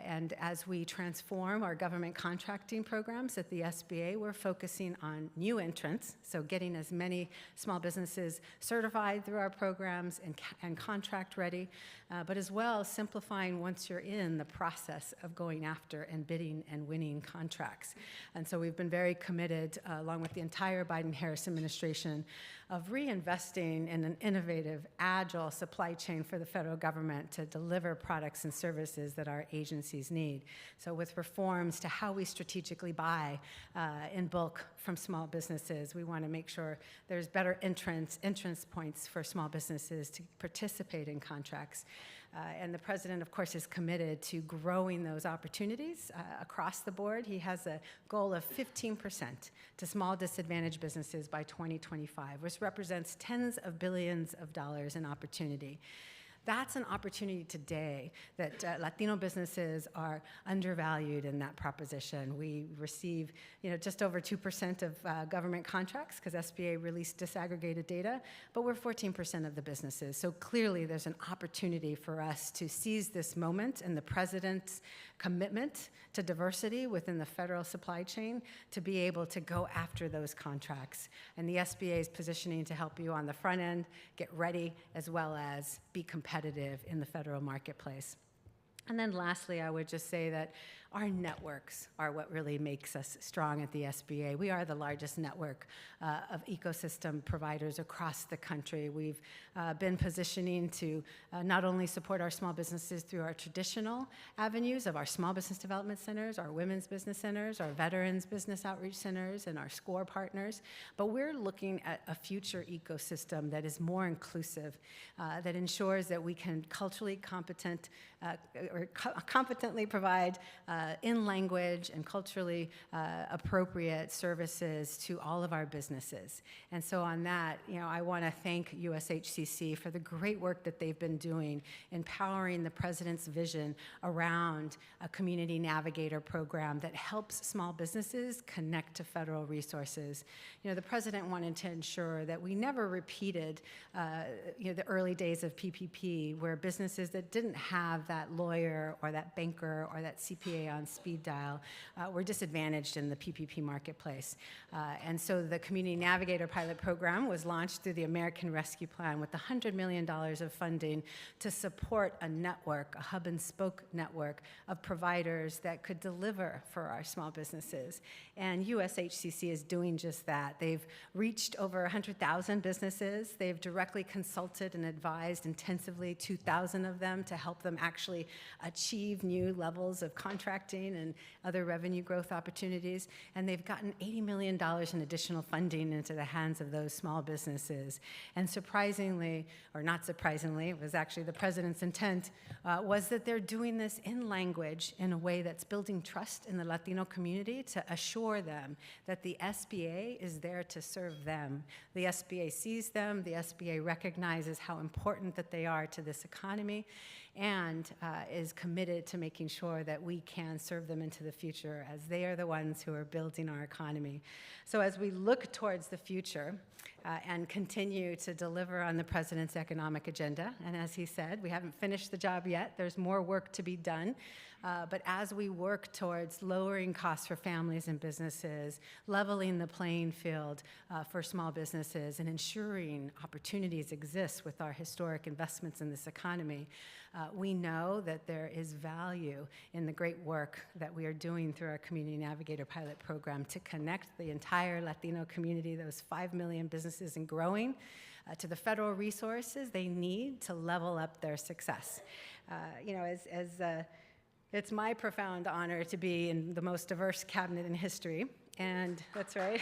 And as we transform our government contracting programs at the SBA, we're focusing on new entrants, so getting as many small businesses certified through our programs and contract ready, but as well simplifying once you're in the process of going after and bidding and winning contracts. And so we've been very committed, along with the entire Biden-Harris administration, of reinvesting in an innovative, agile supply chain for the federal government to deliver products and services that our agencies need. So with reforms to how we strategically buy in bulk from small businesses, we want to make sure there's better entrance points for small businesses to participate in contracts. And the president, of course, is committed to growing those opportunities across the board. He has a goal of 15% to small disadvantaged businesses by 2025, which represents tens of billions of dollars in opportunity. That's an opportunity today that Latino businesses are undervalued in that proposition. We receive, just over 2% of government contracts because SBA released disaggregated data, but we're 14% of the businesses. So clearly there's an opportunity for us to seize this moment and the president's commitment to diversity within the federal supply chain to be able to go after those contracts. And the SBA is positioning to help you on the front end, get ready, as well as be competitive in the federal marketplace. And then lastly, I would just say that our networks are what really makes us strong at the SBA. We are the largest network of ecosystem providers across the country. We've been positioning to not only support our small businesses through our traditional avenues of our small business development centers, our women's business centers, our veterans business outreach centers, and our SCORE partners, but we're looking at a future ecosystem that is more inclusive, that ensures that we can culturally competent or competently provide in language and culturally appropriate services to all of our businesses. And so on that, I want to thank USHCC for the great work that they've been doing, empowering the President's vision around a community navigator program that helps small businesses connect to federal resources. The President wanted to ensure that we never repeated the early days of PPP, where businesses that didn't have that lawyer or that banker or that CPA on speed dial were disadvantaged in the PPP marketplace. And so the Community Navigator pilot program was launched through the American Rescue Plan with $100 million of funding to support a network, a hub and spoke network of providers that could deliver for our small businesses. And USHCC is doing just that. They've reached over 100,000 businesses. They've directly consulted and advised intensively 2,000 of them to help them actually achieve new levels of contracting and other revenue growth opportunities. And they've gotten $80 million in additional funding into the hands of those small businesses. And surprisingly, or not surprisingly, it was actually the President's intent, was that they're doing this in language in a way that's building trust in the Latino community to assure them that the SBA is there to serve them. The SBA sees them, the SBA recognizes how important that they are to this economy, and is committed to making sure that we can serve them into the future, as they are the ones who are building our economy. So as we look towards the future and continue to deliver on the President's economic agenda, and as he said, we haven't finished the job yet, there's more work to be done. But as we work towards lowering costs for families and businesses, leveling the playing field for small businesses, and ensuring opportunities exist with our historic investments in this economy, we know that there is value in the great work that we are doing through our Community Navigator pilot program to connect the entire Latino community, those 5 million businesses and growing, to the federal resources they need to level up their success. It's my profound honor to be in the most diverse cabinet in history, and that's right.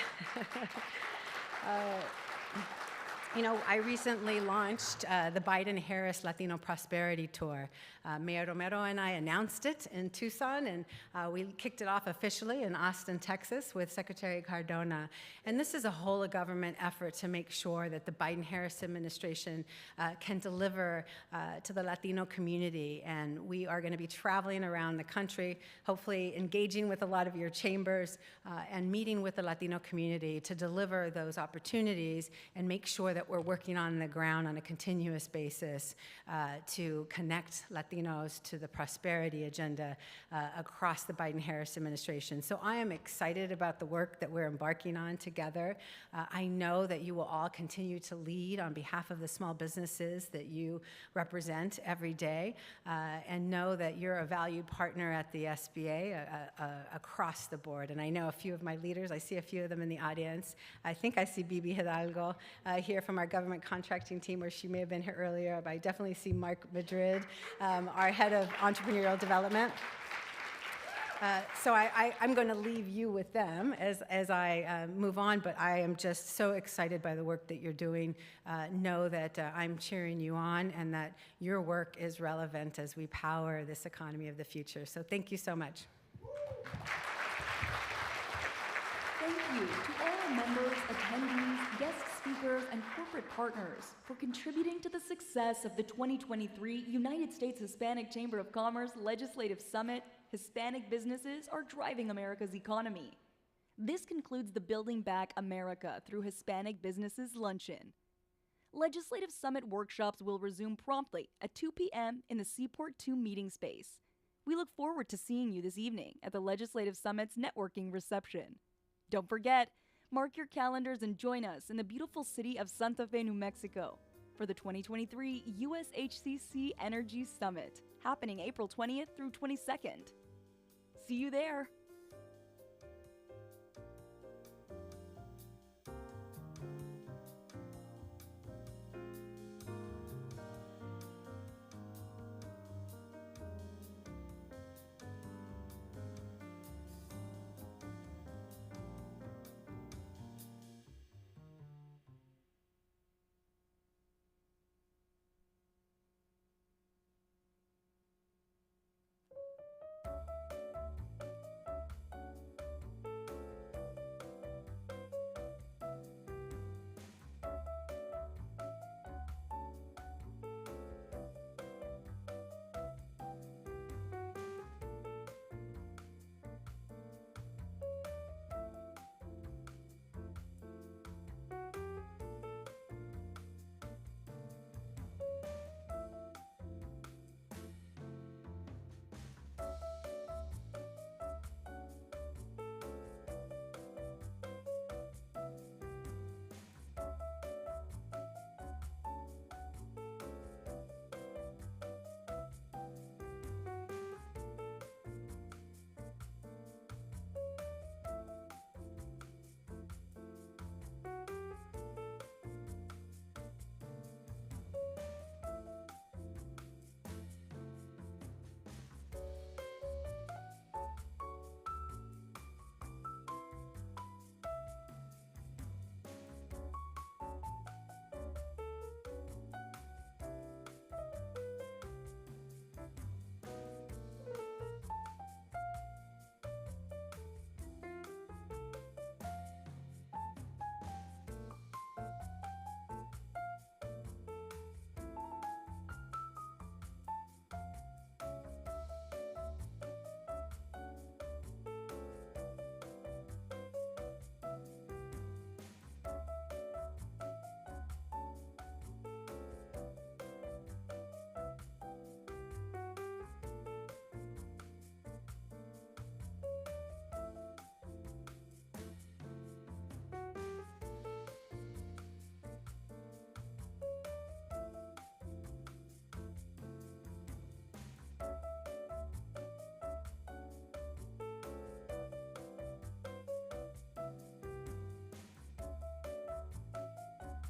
I recently launched the Biden-Harris Latino Prosperity Tour. Mayor Romero and I announced it in Tucson, and we kicked it off officially in Austin, Texas, with Secretary Cardona. And this is a whole-of-government effort to make sure that the Biden-Harris administration can deliver to the Latino community. And we are going to be traveling around the country, hopefully engaging with a lot of your chambers and meeting with the Latino community to deliver those opportunities and make sure that we're working on the ground on a continuous basis to connect Latinos to the prosperity agenda across the Biden-Harris administration. So I am excited about the work that we're embarking on together. I know that you will all continue to lead on behalf of the small businesses that you represent every day, and know that you're a valued partner at the SBA across the board. And I know a few of my leaders, I see a few of them in the audience. I think I see Bibi Hidalgo here from our government contracting team, or she may have been here earlier, but I definitely see Mark Madrid, our head of entrepreneurial development. So I'm going to leave you with them as I move on, but I am just so excited by the work that you're doing. Know that I'm cheering you on and that your work is relevant as we power this economy of the future. So thank you so much. Thank you to all members, attendees, guest speakers, and corporate partners for contributing to the success of the 2023 United States Hispanic Chamber of Commerce Legislative Summit. Hispanic businesses are driving America's economy. This concludes the Building Back America through Hispanic Businesses Luncheon. Legislative Summit workshops will resume promptly at 2 p.m. in the Seaport 2 meeting space. We look forward to seeing you this evening at the Legislative Summit's networking reception. Don't forget, mark your calendars and join us in the beautiful city of Santa Fe, New Mexico for the 2023 USHCC Energy Summit, happening April 20th through 22nd. See you there.